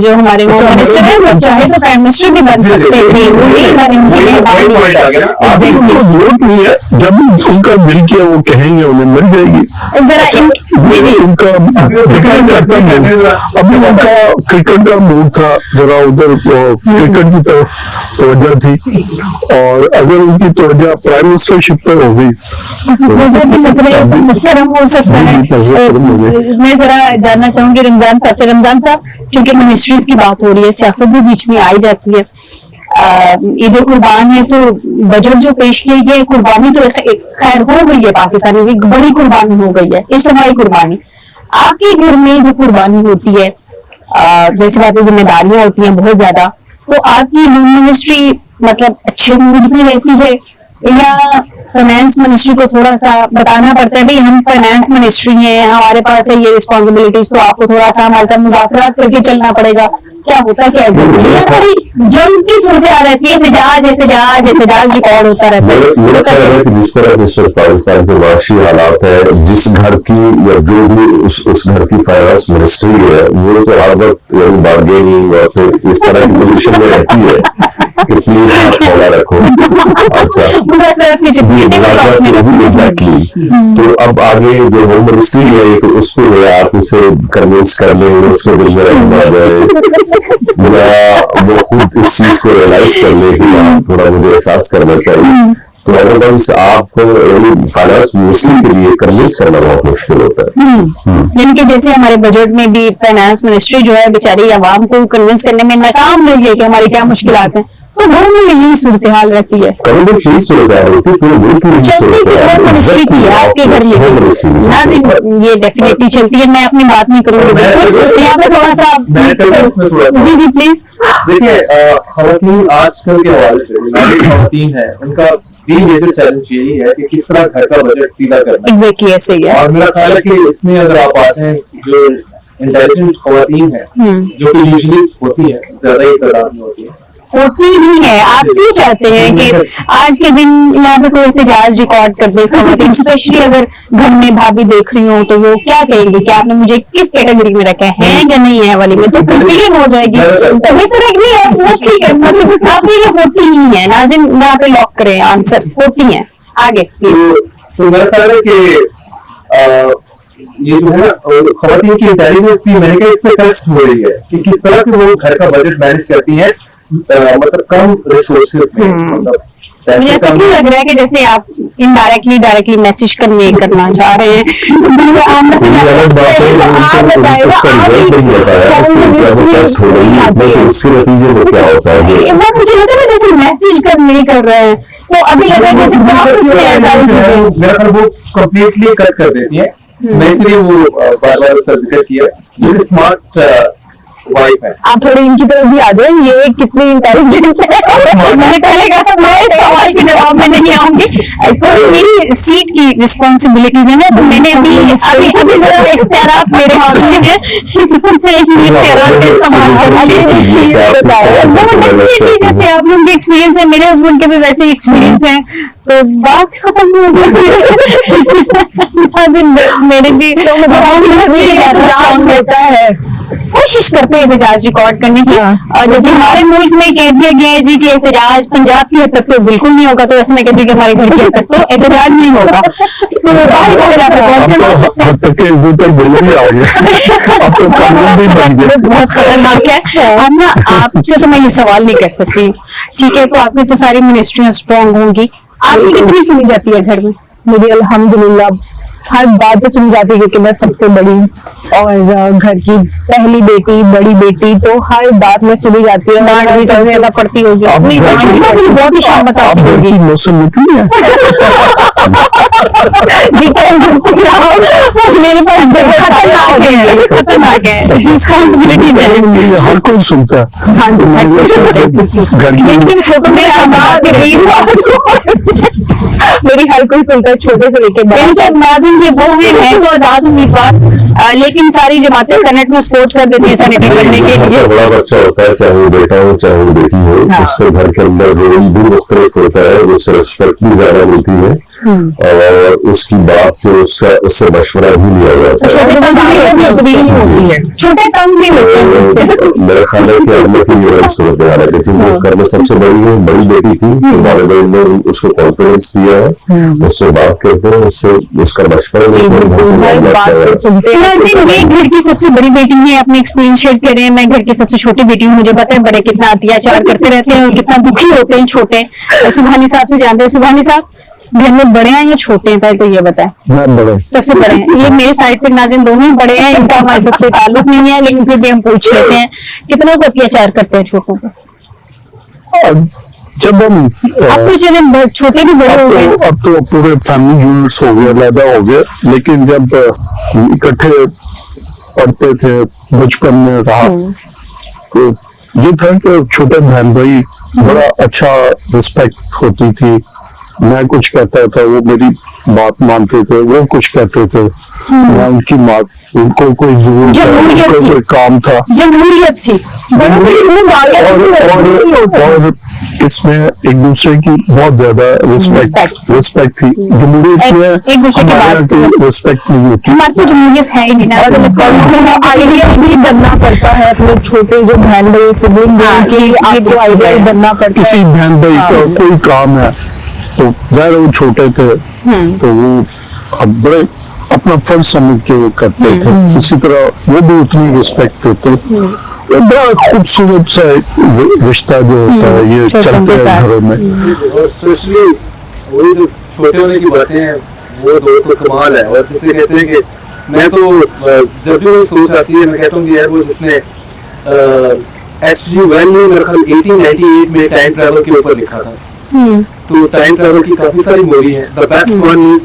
जो हमारे होम मिनिस्टर है वो चाहे तो प्राइम मिनिस्टर भी बन सकते थे, वो नहीं बने, उनके लिए वही पॉइंट आ गया ना। अभी उनको जरूरत नहीं है, जब उनका दिल किया वो कहेंगे उन्हें मिल जाएगी। जरा उनका अभी उनका क्रिकेट का मूड था, जरा उधर क्रिकेट की तरफ तवज्जो थी, और अगर उनकी तवज्जो प्राइम मिनिस्टरशिप पर हो गई मुख्तरम हो सकता है। मैं जरा जानना चाहूंगी रमजान साहब से। रमजान साहब, क्योंकि मिनिस्ट्रीज की बात हो रही है, सियासत भी बीच में आई जाती है, ईद कुर्बान है तो बजट जो पेश की गई कुर्बानी तो खैर हो गई है, पाकिस्तानी की बड़ी कुर्बानी हो गई है, इज्तिमाई कुर्बानी। आपके घर में जो कुर्बानी होती है, जैसे बात जिम्मेदारियां होती हैं बहुत ज्यादा, तो आपकी होम मिनिस्ट्री मतलब अच्छे मूड में रहती है, या फाइनेंस मिनिस्ट्री को थोड़ा सा बताना पड़ता है भाई हम फाइनेंस मिनिस्ट्री हैं, हमारे पास है ये रिस्पॉन्सिबिलिटीज, तो आपको थोड़ा सा हमारे साथ मुज़ाकरात करके चलना पड़ेगा? क्या होता क्या है? थोड़ी जंग की सूरत आ रहती है, एहतजाज रिकॉर्ड होता रहता है। मेरा ख्याल है कि जिस तरह इस वक्त पाकिस्तान के माशी हालात है, जिस घर की या जो भी उस घर की फाइनेंस मिनिस्ट्री है, वो तो हर वक्त बार्गेनिंग और फिर इस तरह की पोजीशन में रहती है कि प्लीज आप थोड़ा रखो। अच्छा एग्जैक्टली। तो अब आगे जो होम मिनिस्ट्री है तो उस पर आप उसे कन्विंस कर लें, उसके दिल में रहना जाए, या वो खुद इस चीज को रियलाइज कर ले कि थोड़ा मुझे एहसास करना चाहिए। तो अदरवाइज आप फाइनेंस मिनिस्ट्री के लिए कन्विंस करना बहुत मुश्किल होता है। यानी कि जैसे हमारे बजट में भी फाइनेंस मिनिस्ट्री जो है बेचारी आवाम को कन्विंस करने में नाकाम रही है कि हमारी क्या मुश्किलात हैं, तो घर में यही सूरत हाल रहती है। मिनिस्ट्री की है आपके घर में ये डेफिनेटली चलती है। मैं अपनी बात नहीं करूंगी, बिल्कुल यहाँ पे थोड़ा सा जी जी प्लीज। देखिए खवातीन आजकल के हवाले से खवातीन है, उनका भी मेजर चैलेंज यही है कि किस तरह घर का बजट सीधा करना। एग्जैक्टली ऐसे ही है। और मेरा ख्याल है कि इसमें अगर आप आ जाए, जो इंटेलिजेंट खवातीन है जो कि यूजुअली होती है, ज्यादा ही तादाद में होती ही है, आप क्यों चाहते हैं कि आज के दिन यहाँ पे कोई एहतजाज रिकॉर्ड कर दे खवातीन, स्पेशली अगर घर में भाभी देख रही हो तो वो क्या कहेंगे कि आपने मुझे किस कैटेगरी में रखा है या नहीं है वाली में, तो कंफ्यूजन हो जाएगी। ये करेक्ट नहीं है, मोस्टली मतलब काफी होती ही है। नाज़िम यहाँ पे लॉक करें आंसर, होती है। आगे प्लीज। तो मेरा ख्याल है कि ये जो है ना खवातीन की इंटेलिजेंस की मैंने कहा इस पे टेस्ट हो रही है कि किस तरह से वो घर का बजट मैनेज करती है, मतलब कम रिसोर्सेज में, मतलब मुझे सब लग रहा है कि जैसे आप इनडायरेक्टली डायरेक्टली मैसेज करना चाह रहे हैं। मुझे लगा ना जैसे मैसेज नहीं कर रहे हैं, तो अभी लगा जैसे प्रोसेस में है सारी चीजें। मेरा ख्याल वो कम्प्लीटली कट कर देती है। मैं इसलिए वो बार बार उसका जिक्र किया, जो स्मार्ट वाइफ है। आप थोड़ी इनकी तरफ भी आ जाए, ये कितनी इंटेलिजेंट है। मैंने पहले कहा था मैं इस सवाल के जवाब में नहीं आऊंगी, थोड़ी मेरी सीट की रिस्पॉन्सिबिलिटीज है ना, तो मैंने अभी जरा इख्तियारात मेरे हाथ में है, इख्तियारात का इस्तेमाल जैसे आप लोगों के एक्सपीरियंस है, मेरे हस्बैंड के भी वैसे एक्सपीरियंस है, तो बात खत्म हो गई। मेरे भी होता है, कोशिश करते हैं एहतजाज रिकॉर्ड करने की। और जैसे हमारे मुल्क में कह दिया गया है जी कि एहतजाज पंजाब की हद तक तो बिल्कुल नहीं होगा, तो ऐसे में कहती हूँ कि हमारे घर की हद तक तो एहतजाज नहीं होगा। तो बहुत खतरनाक है। अब ना आपसे तो मैं ये सवाल नहीं कर सकती, ठीक है, तो आपकी तो सारी मिनिस्ट्रियां स्ट्रॉन्ग होंगी, आपकी कितनी सुनी जाती है घर में? मेरी अल्हम्दुलिल्लाह हर बात तो सुनी जाती है क्योंकि मैं सबसे बड़ी और घर की पहली बेटी, बड़ी बेटी, तो हर बात में सुनी जाती है। डांट भी सबसे ज्यादा पड़ती होगी। अपनी बहुत ही शाम बताती होगी। मौसम निकली है मेरे पास खतरनाक है, रिस्पॉन्सिबिलिटीज है। हर कोई सुनता है। हाँ जी, घर की लेकिन छोटे मेरी हर कोई सुनता है, छोटे से लेके बड़े। नाज़िम ये वो है तो आजाद उम्मीदवार, लेकिन सारी जमातें सेनेट में सपोर्ट कर देती है सेनेटर बनने के लिए। बड़ा बच्चा होता है, चाहे वो बेटा हो चाहे वो बेटी हो, उसके घर के अंदर रोल भी मुख्तलिफ होता है, उससे रिस्पेक्ट भी ज्यादा मिलती है और उसकी बात से उससे मशवरा भी लिया जाता है। छोटे तंग भी होते हैं उससे। मेरा ख्याल है कि अम्मा की ये सूरत हाल है, लेकिन वो घर में सबसे बड़ी बेटी थी, तो वालिदैन ने उसको कॉन्फिडेंस दिया है, उससे बात करते हैं, उससे उसका मशवरा नाज़िम ये घर की सबसे बड़ी बेटी है, अपने एक्सपीरियंस शेयर कर रहे हैं। मैं घर की सबसे छोटी बेटी हूँ, मुझे पता है बड़े कितना अत्याचार करते रहते हैं और कितना दुखी होते हैं छोटे। सुबहानी साहब से जानते हैं। सुबहानी साहब, घर में बड़े हैं या छोटे हैं, पहले तो ये बताएं। मैं बड़े, सबसे बड़े हैं। ये मेरे साइड पे नाज़िम दोनों ही बड़े हैं, इनका हमारे साथ कोई ताल्लुक नहीं है, लेकिन फिर भी हम पूछ लेते हैं कितना को अत्याचार करते हैं छोटों को। और जब हम अब तो चले छोटे भी बड़े हो गए। अब तो पूरे फैमिली यूनिट्स हो गए, अलग हो गए, लेकिन जब इकट्ठे पढ़ते थे बचपन में रहा, तो ये था कि छोटे बहन भाई बड़ा अच्छा रिस्पेक्ट होती थी। मैं कुछ कहता था, वो मेरी बात मानते थे, वो कुछ कहते थे, मैं उनकी बात, उनको कोई जरूर था, उनको कोई काम था, जमहूरियत थी। और इसमें एक दूसरे की बहुत ज्यादा रिस्पेक्ट थी। जमहूरियत में एक दूसरे की हमारे बात यहाँ की रिस्पेक्ट नहीं होती। हमारी तो जमहूरियत है ही नहीं ना। आइडिया भी बनना पड़ता है अपने छोटे जो बहन भाई सिबलिंग की, आपको आइडिया बनना पड़ता है। किसी बहन भाई का कोई काम है तो ज़ाहिर वो छोटे थे, तो वो अब बड़े अपना फर्ज समझ के वो करते थे। इसी तरह वो भी उतनी रिस्पेक्ट देते। वो बड़ा खूबसूरत सा रिश्ता जो होता है, ये चलते हैं घरों में। और स्पेशली वही जो छोटे होने की बातें हैं, वो तो कमाल है। और जिसे कहते हैं कि मैं तो जब भी वो सोच आती है, मैं कहता हूँ कि यार वो जिसने H.G. Wells ने मेरे ख्याल 1898 में टाइम ट्रैवल के ऊपर लिखा था, तो टाइम ट्रैवल की काफी सारी मूवी है। The best one is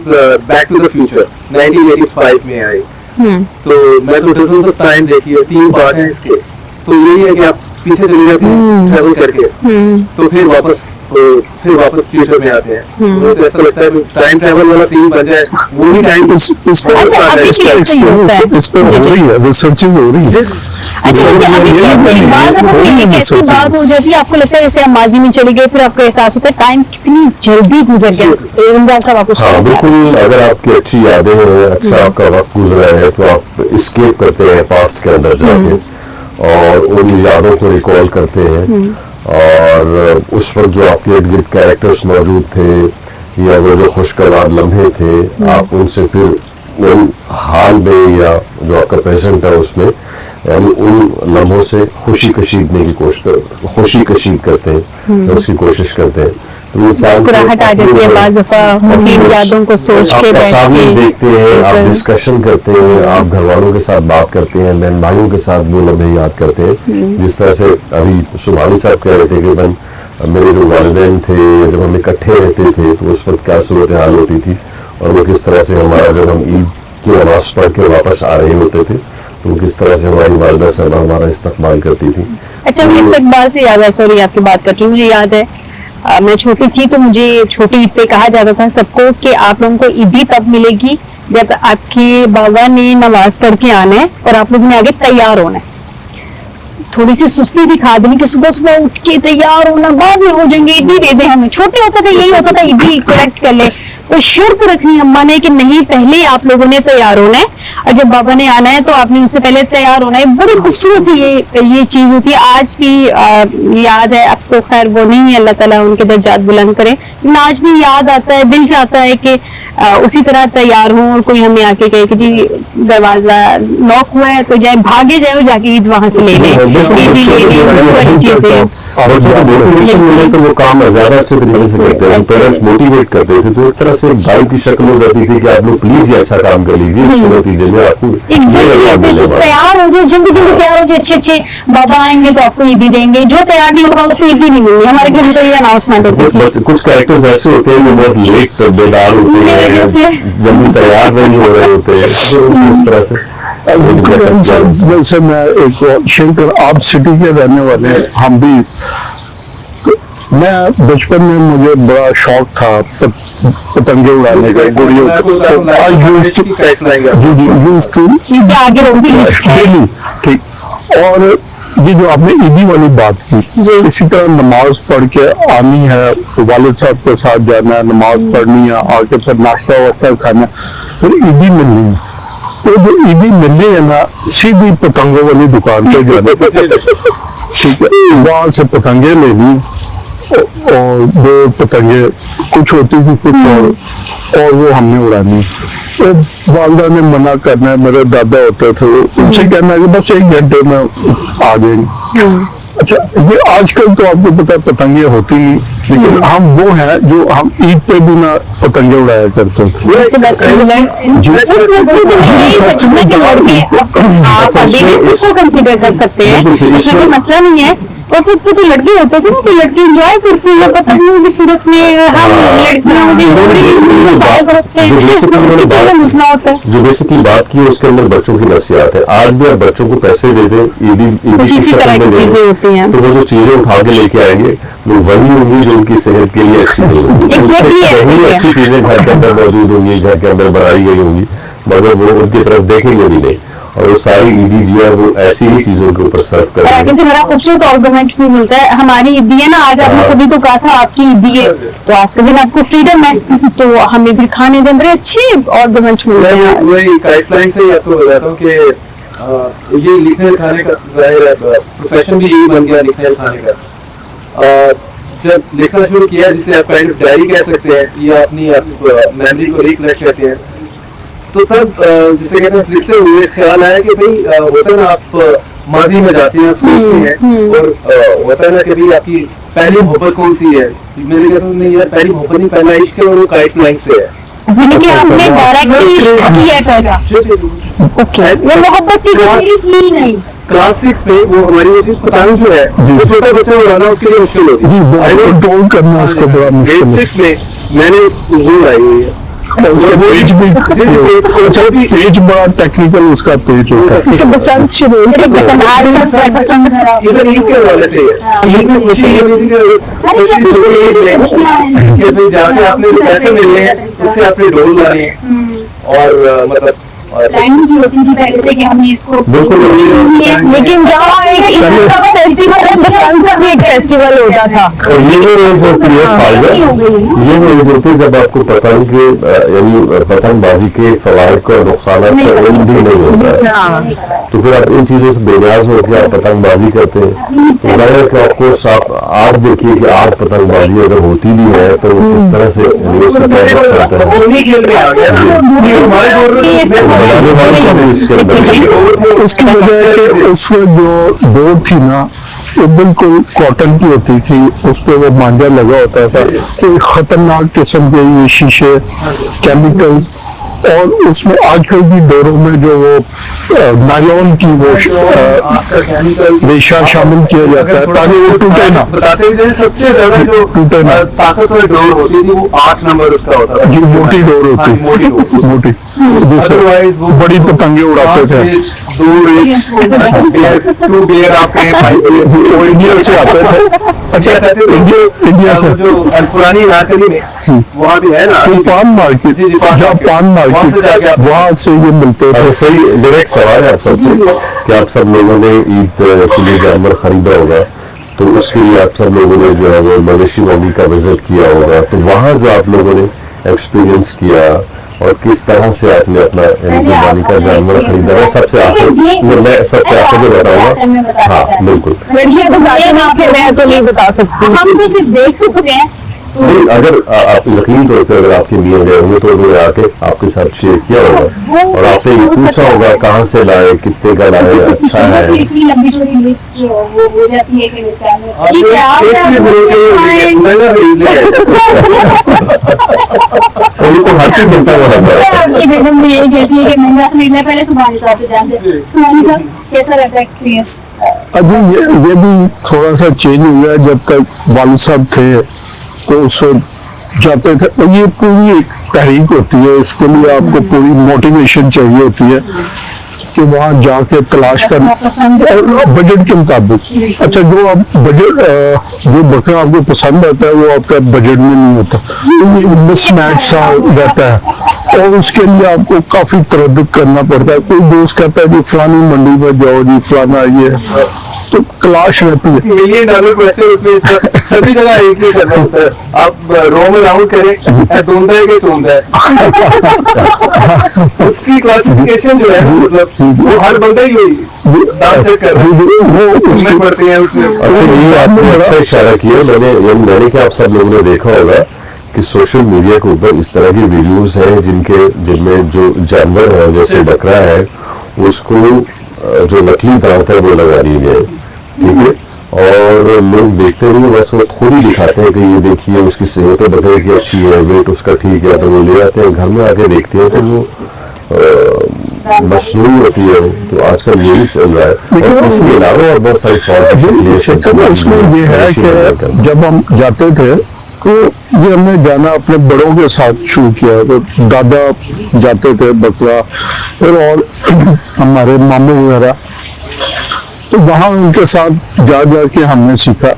Back to the Future, 1985 में आई। तो मैं तो डजन्स ऑफ टाइम देखी है, 3 पार्ट हैं इसके। तो यही है कि आप पीछे चले जाते हैं ट्रैवल करके, तो फिर वापस फ्यूचर में आते हैं। तो ऐसा लगता है कि टाइम ट्रैवल वाला सीन बन जाए, वो ही टाइम इस पर हो रही है, रिसर्चेज हो रही है। अच्छा, एक ऐसी बात हो जाती है, आपको लगता है जैसे आप माजी में चले गए, फिर आपको एहसास होता है टाइम कितनी जल्दी गुजर गया। रमजान साहब आपको हाँ बिल्कुल, अगर आपकी अच्छी यादें हैं, अच्छा आपका वक्त गुजरा है, तो आप स्केप करते हैं पास्ट के अंदर जाके और उन यादों को रिकॉल करते हैं। और उस वक्त जो आपके इर्द गिर्द कैरेक्टर्स मौजूद थे या वो जो खुशगवार लम्हे थे, आप उनसे फिर उन हाल में या जो आपका प्रेजेंट है उसमें उन लम्हों से खुशी कशीदने की खुशी कशीद करते हैं, उसकी कोशिश करते हैं। तो इंसान मुस्कुराहट आ जाती है बाद दफा हसीन यादों को सोच के तस्वीर देखते हैं, आप डिस्कशन करते हैं, आप घर वालों के साथ बात करते हैं, बहन भाइयों के साथ वो लम्हे याद करते हैं। जिस तरह से अभी सुबहानी साहब कह रहे थे कि मेरे जो वालिदैन थे, जब हम इकट्ठे रहते थे तो उस वक्त क्या सूरत हाल होती थी, और वो किस तरह से हमारा जब हम ईद की नमाज पढ़ के वापस आ रहे होते थे तो किस तरह से हमारी वालिदा साहब हमारा इस्तकबाल करती थी। अच्छा, मुझे इस्तकबाल से याद है, सॉरी आपकी बात कर रही हूँ, मुझे याद है मैं छोटी थी तो मुझे छोटी ईद पे कहा जाता था सबको कि आप लोगों को ईदी तब मिलेगी जब आपके बाबा ने नमाज पढ़ के आना है और आप लोगों ने आगे तैयार होना है। थोड़ी सी सुस्ती दिखा देनी कि सुबह सुबह उठ के तैयार होना, बाद में हो जाएंगे, ईदी दे दे हमें। छोटे होते थे यही होता था, ईदी कलेक्ट कर ले। तो शर्त रखनी अम्मा ने कि नहीं, पहले आप लोगों ने तैयार होना है और जब बाबा ने आना है तो आपने उससे पहले तैयार होना है। बड़ी खूबसूरत सी ये चीज होती है, आज भी याद है। अब तो खैर वो नहीं है, अल्लाह ताला उनके दर्जात बुलंद करे, लेकिन आज भी याद आता है, दिल चाहता है कि उसी तरह तैयार हो और कोई हमें आके कहे कि जी दरवाजा लॉक हुआ है तो जाए, भागे जाए और जाके ईद वहां से ले लें। बच्चों को मोटिवेशन मिले तो वो काम ज्यादा अच्छे तरीके से करते हैं। पेरेंट्स मोटिवेट करते थे तो एक तरह से गाइड की शक्ल हो जाती थी कि आप लोग प्लीज ये अच्छा काम कर लीजिए, इसके नतीजे में आपको तैयार हो जाए, जल्दी जल्दी तैयार हो जाए, अच्छे अच्छे बाबा आएंगे तो आपको ईदी देंगे, जो तैयार नहीं होगा उसको ईदी नहीं मिलेगी। हमारे घर में तो ये अनाउंसमेंट होती है। कुछ कैरेक्टर्स ऐसे होते हैं जो बहुत लेट बेदार होते हैं, जल्दी तैयार नहीं हो रहे होते हैं, इस तरह से। वैसे मैं एक शेयर आप सिटी के रहने वाले हैं, हम भी, मैं बचपन में मुझे बड़ा शौक था पतंगे उड़ाने का, गुड़ियों ठीक। और ये जो आपने ईदी वाली बात की, इसी तरह नमाज पढ़ के आनी है, वालिद साहब के साथ जाना है, नमाज पढ़नी है, आके फिर नाश्ता वास्ता खाना, फिर ईदी मिलनी है। तो जो ईदी मिलनी है ना, सीधी पतंगों वाली दुकान पे जाना, ठीक है, वहां से पतंगे लेनी और दो पतंगे कुछ होती थी कुछ और वो हमने उड़ानी। तो वालदा ने मना करना है, मेरे दादा होते थे, उनसे कहना है कि बस 1 घंटे में आ जाएंगे। अच्छा, ये आजकल तो आपको पता है पतंगे होती नहीं, लेकिन हम वो हैं जो हम ईद पे भी ना पतंगे उड़ाया करते थे। उसको कंसिडर कर सकते हैं, उसमें कोई मसला नहीं है। उस वक्त तो लड़के होते थे ना, तो लड़के एंजॉय करते हैं पतंगों की सूरत में, हम लड़कियों घुसना होता है। जो बेसिकली बात की है उसके अंदर बच्चों की नफ्सियात है। आज भी आप बच्चों को पैसे दे दें ईदी इसी तरह की चीजें होती हैं, तो वो जो चीजें उठा के लेके आएंगे वो वही होंगी जो उनकी सेहत के लिए अच्छी नहीं होंगी। अच्छी चीजें घर के अंदर मौजूद होंगी, घर के अंदर बनाई गई होंगी, मगर वो उनकी तरफ देखेंगे भी नहीं, और वो सारी ईदी जो है वो ऐसी ही चीजों के ऊपर सर्व करेंगे। से बड़ा खूबसूरत आर्गुमेंट भी मिलता है। हमारी ईदी है ना, आज आपने कभी तो कहा था आपकी ईदी है, तो आज के दिन आपको फ्रीडम है, तो हमें भी खाने के अंदर अच्छे आर्गुमेंट मिलते हैं। वही गाइडलाइन से ही आपको बताता हूँ कि ये लिखने लिखाने का जाहिर है प्रोफेशन भी यही बन गया, लिखने लिखाने का। जब लिखना शुरू किया, जिसे आप काइंड ऑफ डायरी कह सकते हैं या अपनी मेमोरी को रिकलेक्ट करते हैं, तो तब जिसे कहते हैं लिखते हुए ख्याल आया कि भाई होता है ना, आप माजी में जाते हैं, सोचते हैं, और होता है ना कि भाई आपकी पहली मोहब्बत कौन सी है। मेरे कहते हैं नहीं यार, पहली मोहब्बत नहीं, पहला इश्क है, और वो गाइडलाइन से है। हमने डायरेक्टली इश्क किया पहला, वो मोहब्बत की नहीं। क्लास 6 में वो हमारी वो चीज पतंग जो है, वो छोटा बच्चा उड़ाना उसके लिए मुश्किल होती है, कंट्रोल करना उसको बड़ा मुश्किल है। 6 में मैंने उसको आई हुई है, उसका पेज भी, अच्छा पेज बड़ा टेक्निकल उसका पेज होता है। बसंत शुरू इधर ईद के हवाले से ईद में खुशी ये नहीं कि भाई जाके आपने जो पैसे मिले हैं उससे आपने डोल लाने हैं, और मतलब प्लानिंग की होती थी पहले से कि हमने इसको लेकिन जहाँ एक फेस्टिवल है, बसंत का भी एक फेस्टिवल होता था। और ये जो फायदा ये एज होती है जब आपको पतंग के यानी पतंगबाजी के फवायद का नुकसान का इल्म भी नहीं होता है, तो फिर आप इन चीजों से बेनियाज होकर आप पतंगबाजी करते हैं। तो जाहिर है कि ऑफकोर्स आप आज देखिए कि आज पतंगबाजी अगर होती भी है तो किस तरह से उसका क्या नुकसान है। उसकी वजह है कि उसमें जो बोर्ड थी ना, वो बिल्कुल कॉटन की होती थी, उस पर वो मांझा लगा होता था, कोई खतरनाक किस्म के ये शीशे केमिकल, और उसमें आजकल की डोरों में जो वो नायलॉन की वो रेशा शामिल किया जाता है ताकि वो टूटे ना। बताते हुए सबसे ज्यादा जो टूटे ना ताकतवर डोर होती थी वो 8 नंबर उसका होता था, जी मोटी डोर होती, मोटी दूसरे बड़ी पतंगे उड़ाते थे। वो इंडिया से आते थे। अच्छा इंडिया से जो पुरानी नाकली में वहाँ भी है ना पान मार्केट, जहाँ पान मार्केट वहाँ से ये मिलते थे। सही डायरेक्ट सवाल है आप सबसे कि आप सब लोगों ने ईद के लिए जानवर खरीदा होगा, तो उसके लिए आप सब लोगों ने जो है वो मवेशी मंडी का विजिट किया होगा, तो वहाँ जो आप लोगों ने एक्सपीरियंस किया और किस तरह से आपने अपना कुर्बानी का जानवर खरीदा है, सबसे आखिर मैं सबसे आखिर में बताऊंगा। हाँ बिल्कुल, लड़कियां तो मैं तो नहीं बता सकती, हम तो सिर्फ देख सकते हैं نہیں اگر آپ یقین طور پہ اگر آپ کے میاں گئے ہوں گے تو انہوں نے آ کے آپ کے ساتھ شیئر کیا ہوگا اور آپ نے یہ پوچھا ہوگا کہاں سے لائے, کتنے کا لائے, اچھا ہے. اتنی لمبی چوڑی لسٹ وہ ہو جاتی ہے کہ یہ تو ہر چیز ملتا ہے. بیگم بھی یہی کہتی ہے کہ مہنگا خریدنا ہے, پہلے سبحانی صاحب سے جانتے ہیں. سبحانی صاحب کیسا رہتا ہے ایکسپیرینس؟ ابھی یہ بھی تھوڑا سا چینج ہوا ہے. جب تک والد صاحب تھے تو اس وقت جاتے تھے, اور یہ پوری ایک تحریک ہوتی ہے, اس کے لیے آپ کو پوری موٹیویشن چاہیے ہوتی ہے کہ وہاں جا کے تلاش کر بجٹ کے مطابق. اچھا جو آپ بجٹ جو بکرا آپ کو پسند آتا ہے وہ آپ کا بجٹ میں نہیں ہوتا, مس میچ سا رہتا ہے اور اس کے لیے آپ کو کافی تردد کرنا پڑتا ہے. کوئی دوست کہتا ہے کہ فلانی منڈی میں جاؤ جی, فلانا یہ, تو تلاش رہتی ہے. $1 ملین کوشچن اس میں سبھی جگہ ایک ہی چلنا ہوتا ہے. آپ رو میں راؤنڈ کریں دوندا ہے کہ چوندا ہے, اس کی کلاسیفیکیشن جو ہے مطلب وہ ہر بندہ ہی دام چیک کر رہا ہے پڑتے ہیں اس میں. اچھا یہ آپ نے اچھا اشارہ کیا. میں نے کہ آپ سب لوگوں نے دیکھا ہوگا کہ سوشل میڈیا کے اوپر اس طرح کی ویڈیوز ہیں جن میں جو جانور ہے جیسے بکرا ہے اس کو جو نقلی دانت ہے وہ لگا دیے گئے, ٹھیک ہے, اور لوگ دیکھتے ہوئے بس وہ خود ہی دکھاتے ہیں کہ یہ دیکھیے اس کی صحت بکرے کی اچھی ہے, ویٹ اس کا ٹھیک ہے, تو وہ لے آتے ہیں گھر میں آ کے دیکھتے ہیں تو وہ مصنوعی ہوتی ہے. تو آج کل یہی چل رہا ہے, اور اس کے علاوہ اور بہت ساری فارم. اس میں یہ ہے کہ جب ہم جاتے تھے تو یہ ہم نے جانا اپنے بڑوں کے ساتھ شروع کیا. تو دادا جاتے تھے بکرا, پھر اور ہمارے ماموں وغیرہ, تو وہاں ان کے ساتھ جا کے ہم نے سیکھا.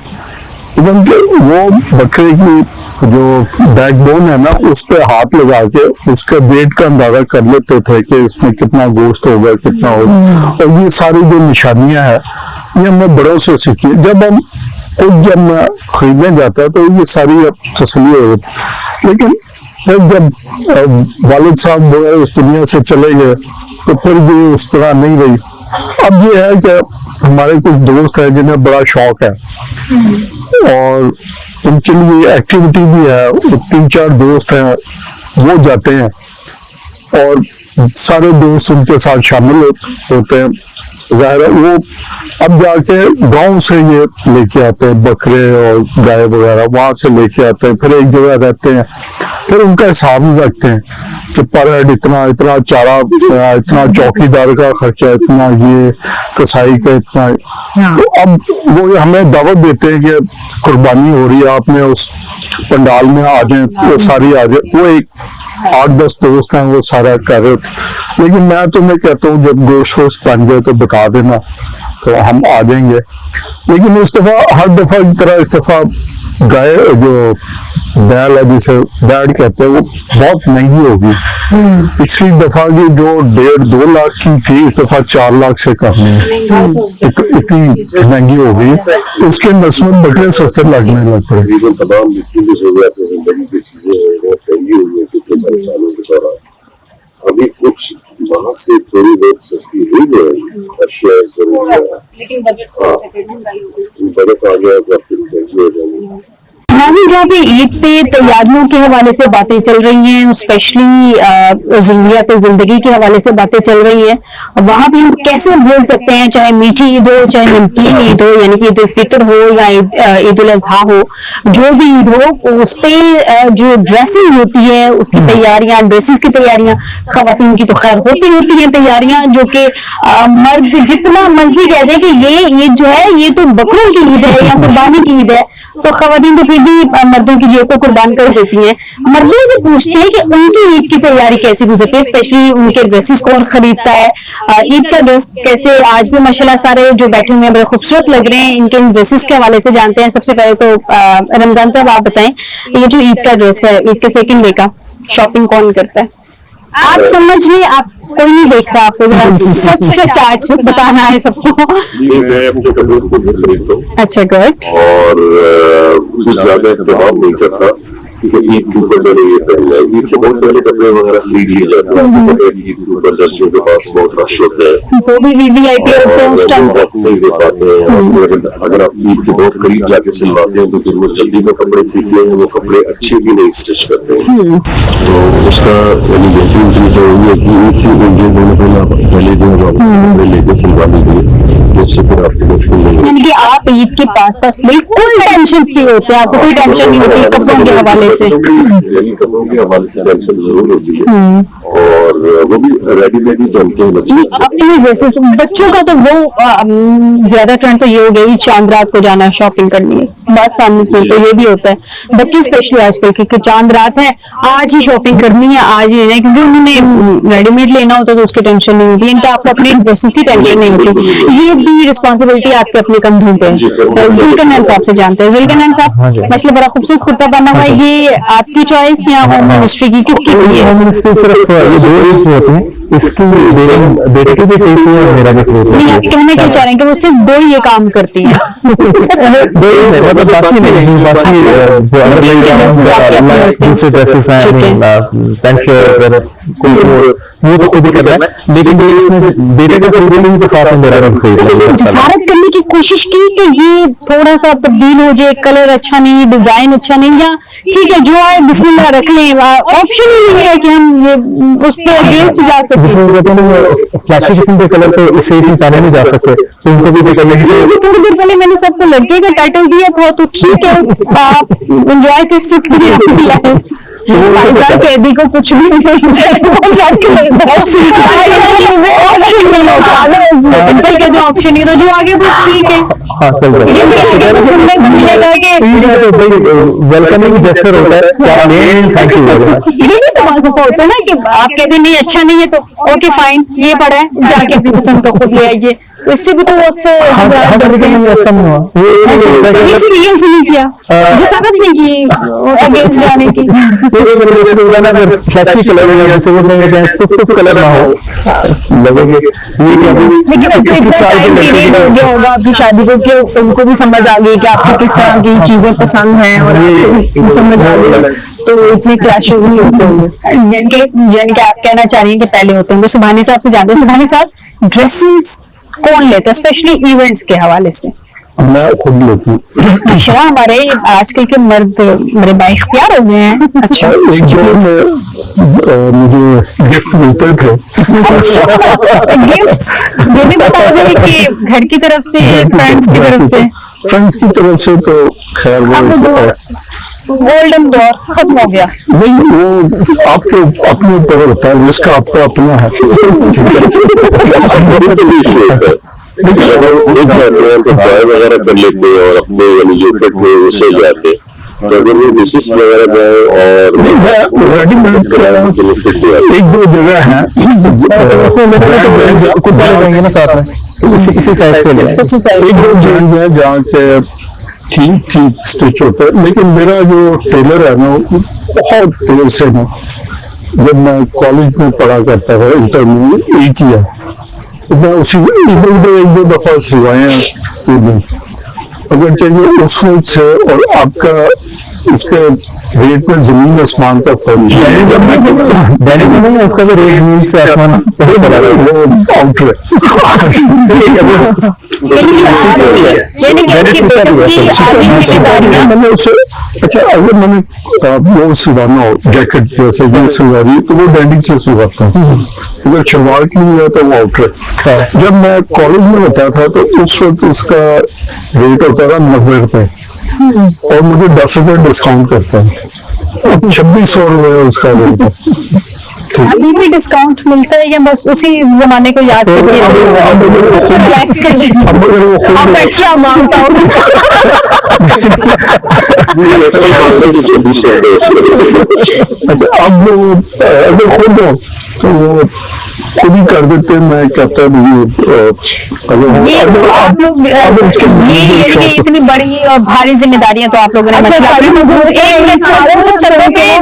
وہ بکرے کی جو بیک بون ہے نا اس پہ ہاتھ لگا کے اس کے ویٹ کا اندازہ کر لیتے تھے کہ اس میں کتنا گوشت ہوگا کتنا ہوگا, اور یہ ساری جو نشانیاں ہیں یہ ہم نے بڑوں سے سیکھی. جب میں خریدنے جاتا تو یہ ساری تسلی ہو جاتی, لیکن پھر جب والد صاحب اس دنیا سے چلے گئے تو پھر بھی اس طرح نہیں رہی. اب یہ ہے کہ ہمارے کچھ دوست ہیں جنہیں بڑا شوق ہے اور ان کے لیے ایکٹیویٹی بھی ہے. 3-4 دوست ہیں وہ جاتے ہیں اور سارے دوست ان کے ساتھ شامل ہوتے ہیں. ظاہر ہے وہ اب جا کے گاؤں سے یہ لے کے آتے ہیں بکرے اور گائے وغیرہ, وہاں سے لے کے آتے ہیں, پھر ایک جگہ رہتے ہیں, پھر ان کا حساب رکھتے ہیں کہ پر ہیڈ اتنا چارہ, اتنا چوکی دار کا خرچہ, اتنا یہ کسائی کا اتنا. تو اب وہ ہمیں دعوت دیتے ہیں کہ قربانی ہو رہی ہے, آپ نے اس پنڈال میں آ جائیں, وہ ساری آ جائیں. وہ ایک 8-10 دوست ہیں وہ سارا کر رہے تھے, لیکن میں تمہیں کہتا ہوں جب گوشت بن جائے تو بتا دینا تو ہم آ جائیں گے. لیکن اس دفعہ ہر دفعہ کی طرح اس دفعہ گائے جو بیل ہے جسے بیڈ کہتے ہیں وہ بہت مہنگی ہوگی. پچھلی دفعہ کی جو 1.5-2 لاکھ کی تھی اس دفعہ 4 لاکھ سے کم نہیں, اتنی مہنگی ہو گئی. اس کے نسبت بکرے سستے لگنے لگ پڑے. تمام جتنی بھی ضروریات زندگی کی چیزیں ہیں وہ مہنگی ہوئی ہیں پچھلے 4 سالوں کے دوران. ابھی کچھ وہاں سے تھوڑی بہت سستی ہوئی ہے اشیاء ضروریات, لیکن بجٹ آ گیا تو اب پھر مہنگی ہو جائیں گی. ناظرین جہاں پہ عید پہ تیاریوں کے حوالے سے باتیں چل رہی ہیں, اسپیشلی ضروریات زندگی کے حوالے سے باتیں چل رہی ہیں, وہاں پہ ہم کیسے بول سکتے ہیں چاہے میٹھی عید ہو چاہے نمکین عید ہو, یعنی کہ عید الفطر ہو یا عید الاضحیٰ ہو, جو بھی عید ہو اس پہ جو ڈریسنگ ہوتی ہے اس کی تیاریاں, ڈریسز کی تیاریاں خواتین کی تو خیر ہوتی ہیں تیاریاں, جو کہ مرد جتنا مرضی کہہ دیں کہ یہ عید جو ہے یہ تو بکروں کی عید ہے یا قربانی کی عید ہے, تو خواتین تو پھر بھی مردوں کی جیب کو قربان کر دیتی ہیں. مردوں سے پوچھتے ہیں کہ ان کی عید کی تیاری کیسی گزرتی ہے, اسپیشلی ان کے ڈریسز کون خریدتا ہے, عید کا ڈریس کیسے. آج بھی ماشاءاللہ سارے جو بیٹھے ہوئے ہیں بڑے خوبصورت لگ رہے ہیں, ان کے ڈریسز کے حوالے سے جانتے ہیں. سب سے پہلے تو رمضان صاحب آپ بتائیں, یہ جو عید کا ڈریس ہے عید کے سیکنڈ ڈے کا شاپنگ کون کرتا ہے؟ آپ سمجھ لیں, آپ کوئی نہیں دیکھ رہا, آپ کو سچ سچ آج بتانا ہے سب کو. میں اپنے کپڑے خود خریدتا ہوں. اچھا گڈ. اور کچھ زیادہ اہتمام نہیں کرتا, کہ عید کے اوپر میں نے یہ پہننا ہے. عید سے بہت پہلے کپڑے وغیرہ خرید لیے جاتے ہیں. عید کے اوپر لڑکیوں کے پاس بہت رش ہوتا ہے, وہ بھی VIP ہوتے ہیں اس ٹائم. وہ وقت نہیں دے پاتے ہیں. اگر آپ عید کے بہت قریب جا کے سلواتے ہیں تو پھر وہ جلدی میں کپڑے سیتے ہیں, وہ کپڑے اچھے بھی نہیں اسٹچ کرتے ہیں. تو اس کا یعنی بہترین چیز ہے کہ عید سے پہلے جو کپڑے لے کے سلوا لیجیے, اس سے پھر آپ کی مشکل نہیں. یعنی کہ آپ عید کے پاس بالکل ٹینشن فری ہوتے ہیں, آپ کو کوئی ٹینشن نہیں ہوتی کپڑوں کے حوالے سے. یعنی کپڑوں کے حوالے سے ٹینشن ضرور ہوتی ہے, اور وہ بھی ریڈی میڈ ہی پہنتے ہیں بچے. اپنے ڈریسز بچوں کا تو وہ زیادہ ٹرینڈ تو یہ ہو گئی چاند رات کو جانا ہے شاپنگ کرنی ہے. بس فیملیز میں تو یہ بھی ہوتا ہے, بچے اسپیشلی آج کل کیونکہ چاند رات ہے آج ہی شاپنگ کرنی ہے, آج ہی لینا ہے, کیونکہ انہوں نے ریڈی میڈ لینا ہوتا ہے تو اس کی ٹینشن نہیں ہوتی, ان کا آپ کو اپنے ڈریسز کی ٹینشن نہیں ہوتی. یہ بھی رسپانسبلٹی آپ کے اپنے کندھوں پہ. ذوالقرنین صاحب سے جانتے ہیں, ذوالقرنین صاحب مطلب بڑا خوبصورت کرتا بنا ہوا ہے, یہ آپ کی چوائس یا ہوم منسٹری کی, کس کی ہے؟ ہوم منسٹری صرف یہ دو ایک ہوتے ہیں, اس کی بیٹے کی بھی خریدتی ہے اور میرا بھی خریدتی نہیں, ہے. آپ کہنا کیا چاہ رہے ہیں کہ وہ صرف دو ہی یہ کام کرتی ہیں؟ مطلب باقی نہیں, باقی جو دوسرے ڈریسز ہیں پینٹ شرٹ وہ تو خود ہی کر رہا ہے, لیکن اس میں بیٹے کا خریدنے کے ساتھ میرا بھی خرید لیا. جسارت کرنے کی کوشش کی کہ یہ تھوڑا سا تبدیل ہو جائے, کلر اچھا نہیں, ڈیزائن اچھا نہیں, یا ٹھیک ہے جو آئے بسم اللہ رکھ لیں, آپشن ہی نہیں ہے کہ ہم یہ اس پہ اگینسٹ جا سکتے. جس میں کہتے ہیں فلیشی قسم کے کلر تو اس سے ہی پہنے نہیں جا سکتے, تو ان کو بھی دیکھا جائے. تھوڑی دیر پہلے میں نے سب کو لڑکے کا ٹائٹل دیا تھا, تو ٹھیک ہے آپ انجوائے کر سکتے ہیں. قیدی کو کچھ بھی سمپل کہتے ہیں آپشن نہیں, تو جو آگے بس ٹھیک ہے. ہاں سننے کو ملے گا کہ ویلکمنگ جیسر ہوتا ہے. Thank you very much. یہ بھی تو وظیفہ ہوتا ہے نا کہ آپ کہتے ہیں نہیں اچھا نہیں ہے تو اوکے فائن, یہ پڑا ہے جا کے اپنی پسند کا خود لے آئیے, تو اس سے بھی تو بہت سے ایکسپیرینس نہیں کیا, جسارت نہیں کی اگینسٹ جانے کی. کلر نہ ہو لگے گے ہوگا آپ کی شادی کو, کہ ان کو بھی سمجھ آ گئی کہ آپ کو کس طرح کی چیزیں پسند ہیں اور سمجھ آ گئی, تو اتنے کلیشز نہیں ہوتے ہوں گے. یعنی کہ آپ کہنا چاہ رہی ہیں کہ پہلے ہوتے ہوں گے. سبحانی صاحب سے جانتے ہیں, سبحانی صاحب ڈریسز کون لیتا ہے اسپیشلی ایونٹس کے حوالے سے؟ میں خود لیتی ہوں. اچھا, ہمارے آج کل کے مرد میرے بھائی اختیار ہو گئے ہیں. اچھا, ایک دور مجھے گفٹ ملتے تھے. گفٹس یہ بھی بتا دیں کہ گھر کی طرف سے, فرینڈس کی طرف سے. فرینڈس کی طرف سے تو خیر گولڈن دور ختم ہو گیا. نہیں, وہ آپ کے اپنے اوپر ہوتا ہے, جس کا آپ کا اپنا ہے. لیکن ڈرائی وغیرہ کر لیتے ہیں اور اپنے یعنی جو فٹ میں وہ سل جاتے ہیں, تو اگر وہ ڈشز وغیرہ گئے اور ریڈی میڈ ایک دو جگہ ہیں جائیں گے نا ساتھ میں اسی سائز کے لیے. ایک دو جگہ ہیں جہاں سے ٹھیک ٹھیک اسٹچ ہوتا ہے, لیکن میرا جو ٹیلر ہے نا وہ بہت دیر سے نا, جب میں کالج میں پڑھا کرتا تھا انٹر میں ایک ہی ہے, میں اسی ادھر ایک دو دفعہ سوائے ہیں. اگر چاہیے اس وقت سے اور آپ کا اس کے ریٹ میں زمین آسمان کا فرق دہلی میں نہیں ہے, اس کا بھی ریٹ زمین سے آسمان وہ آؤٹر اچھا. اگر میں نے وہ سلوانا ہو جیکٹ جیسے یہ سلوا رہی ہے تو وہ ڈینڈنگ سے سلواتا ہوں. اگر شلوار کی نہیں ہے تو وہ آؤٹر. جب میں کالج میں ہوتا تھا تو اس وقت اس کا ریٹ ہوتا تھا 90 روپے, اور مجھے 10 روپے ڈسکاؤنٹ کرتا ہے. 2600 روپے اس کا ریٹ ہے. ابھی بھی ڈسکاؤنٹ ملتا ہے یا بس اسی زمانے کو یاد کر کے اچھا اماؤنٹ آؤ؟ اب اگر خود ہو تو وہ خود ہی کر دیتے. میں کہتا اتنی بڑی اور بھاری ذمہ داریاں تو آپ لوگوں نے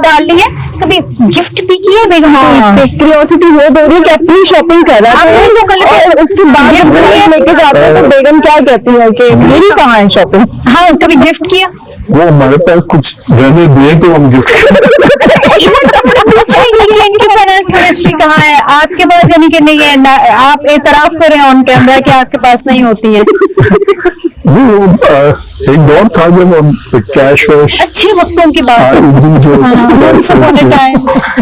ڈال لی ہے. کبھی گفٹ بھی کیا है बेगम को? क्यूरियोसिटी बहुत हो रही है कि अपनी शॉपिंग कर रहा है जो कल और उसके बाद जब बेगम लेके जाते हैं तो बेगम क्या कहती है कि मेरी कहाँ है शॉपिंग? हाँ, कभी गिफ्ट किया? वो हमारे पास कुछ रहने दिए तो हम गिफ्ट इनकी फाइनेंस मिनिस्ट्री कहाँ है आपके पास? यानी कि नहीं है ना, आप एतराफ करें ऑन कैमरा कि आपके पास नहीं होती है। एक दौर था जब हम कैश वैश अच्छे वक्तों की बात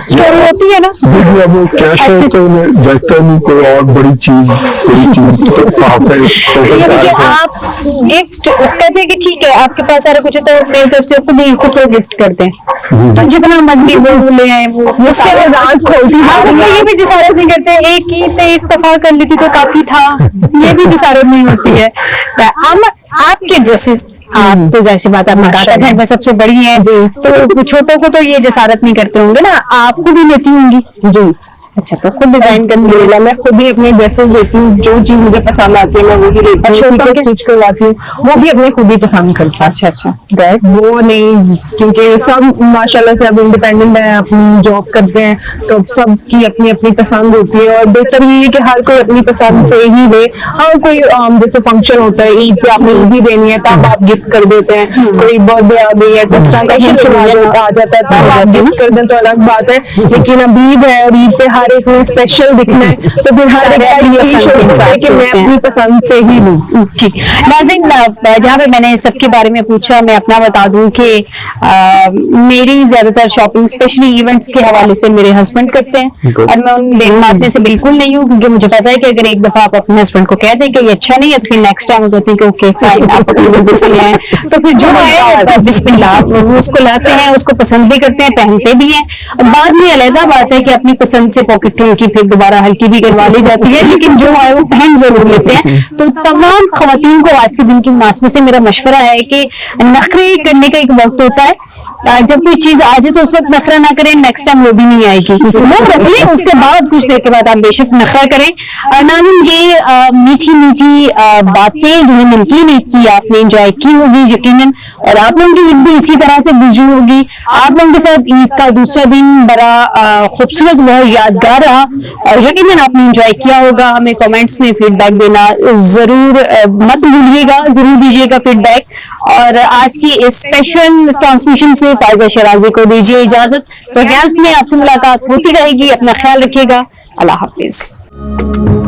स्टोरी होती है ना। वो कैश है तो उन्हें देखता नहीं कोई और बड़ी चीज तो वहाँ पे यानी कि आप गिफ्ट कहते हैं कि ठीक है आपके पास सारा कुछ है तो मेरी तरफ से खुद को गिफ्ट करते हैं, तो जितना मर्जी वो ले आए वो उसके राज खोलती आप उसमें ये भी जसारत नहीं करते, एक ही पे एक दफा कर लेती तो काफी था, ये भी जसारत नहीं होती है। आपके ड्रेसेस आप तो जाहिर सी बात है आपने घर में सबसे बड़ी है तो छोटों को तो ये जसारत नहीं करते होंगे ना, आपको भी लेती होंगी जी। अच्छा, तो खुद डिजाइन करने अलहमदुलिल्लाह मैं खुद ही अपने ड्रेसेस लेती हूँ, जो चीज मुझे पसंद आती है मैं वही लेती हूँ, छोटों के स्टिच करवाती हूँ, वो भी अपने खुद ही पसंद करता है। अच्छा वो नहीं, क्योंकि सब माशाल्लाह से अब इंडिपेंडेंट है, अपनी जॉब करते हैं तो सबकी अपनी अपनी पसंद होती है और बेहतर ये है कि हर कोई अपनी पसंद से ही ले। हाँ, कोई जैसे फंक्शन होता है, ईद पे आपने ईद ही देनी है तब आप गिफ्ट कर देते हैं, कोई बर्थडे आ गई है कुछ फंक्शन आ जाता है तब आप गिफ्ट कर दें तो अलग बात है, लेकिन अब ईद है और ईद पे हर एक में स्पेशल दिखना है तो फिर हर एक कि मैं अपनी पसंद से ही लूं। ठीक नाज़रीन, जहाँ पे मैंने सबके बारे में पूछा, मैं अपना बता दूं कि मेरी ज्यादातर शॉपिंग स्पेशली इवेंट्स के हवाले से मेरे हस्बैंड करते हैं और मैं उन मानने से बिल्कुल नहीं हूँ, क्योंकि मुझे पता है कि अगर एक दफा आप अपने हस्बैंड को कह दें कि ये अच्छा नहीं है तो फिर नेक्स्ट टाइम हो जाती है कि ओके फाइन आप अपनी वजह से ले आए, तो फिर जो है बिस्मिल्लाह वो उसको लाते हैं, उसको पसंद भी करते हैं, पहनते भी हैं। बाद में अलग बात है कि अपनी पसंद से पॉकेट की फिर दोबारा हल्की भी करवा ली जाती है, लेकिन जो है वो पहन जरूर लेते हैं। तो तमाम खवातीन को आज के दिन की मुनासिबत से मेरा मशवरा है कि नखरे करने का एक वक्त होता है, जब कोई चीज आ जाए तो उस वक्त नखरा ना करें, नेक्स्ट टाइम वो भी नहीं आएगी, वो रखिए, उसके बाद कुछ देर के बाद आप बेशक नखरा करें। नाज़रीन, ये मीठी मीठी बातें जो है नमकीन ईद की आपने एंजॉय की होगी यकीनन, और आप लोगों की ईद भी इसी तरह से गुजरी होगी। आप लोगों के साथ ईद का दूसरा दिन बड़ा खूबसूरत बहुत यादगार रहा और यकीनन आपने एंजॉय किया होगा। हमें कमेंट्स में फीडबैक देना जरूर मत भूलिएगा, जरूर दीजिएगा फीडबैक। और आज की इस स्पेशल ट्रांसमिशन से फायजा शराजी को दीजिए इजाजत, तो गैस में आपसे मुलाकात होती रहेगी, अपना ख्याल रखिएगा, अल्लाह हाफिज।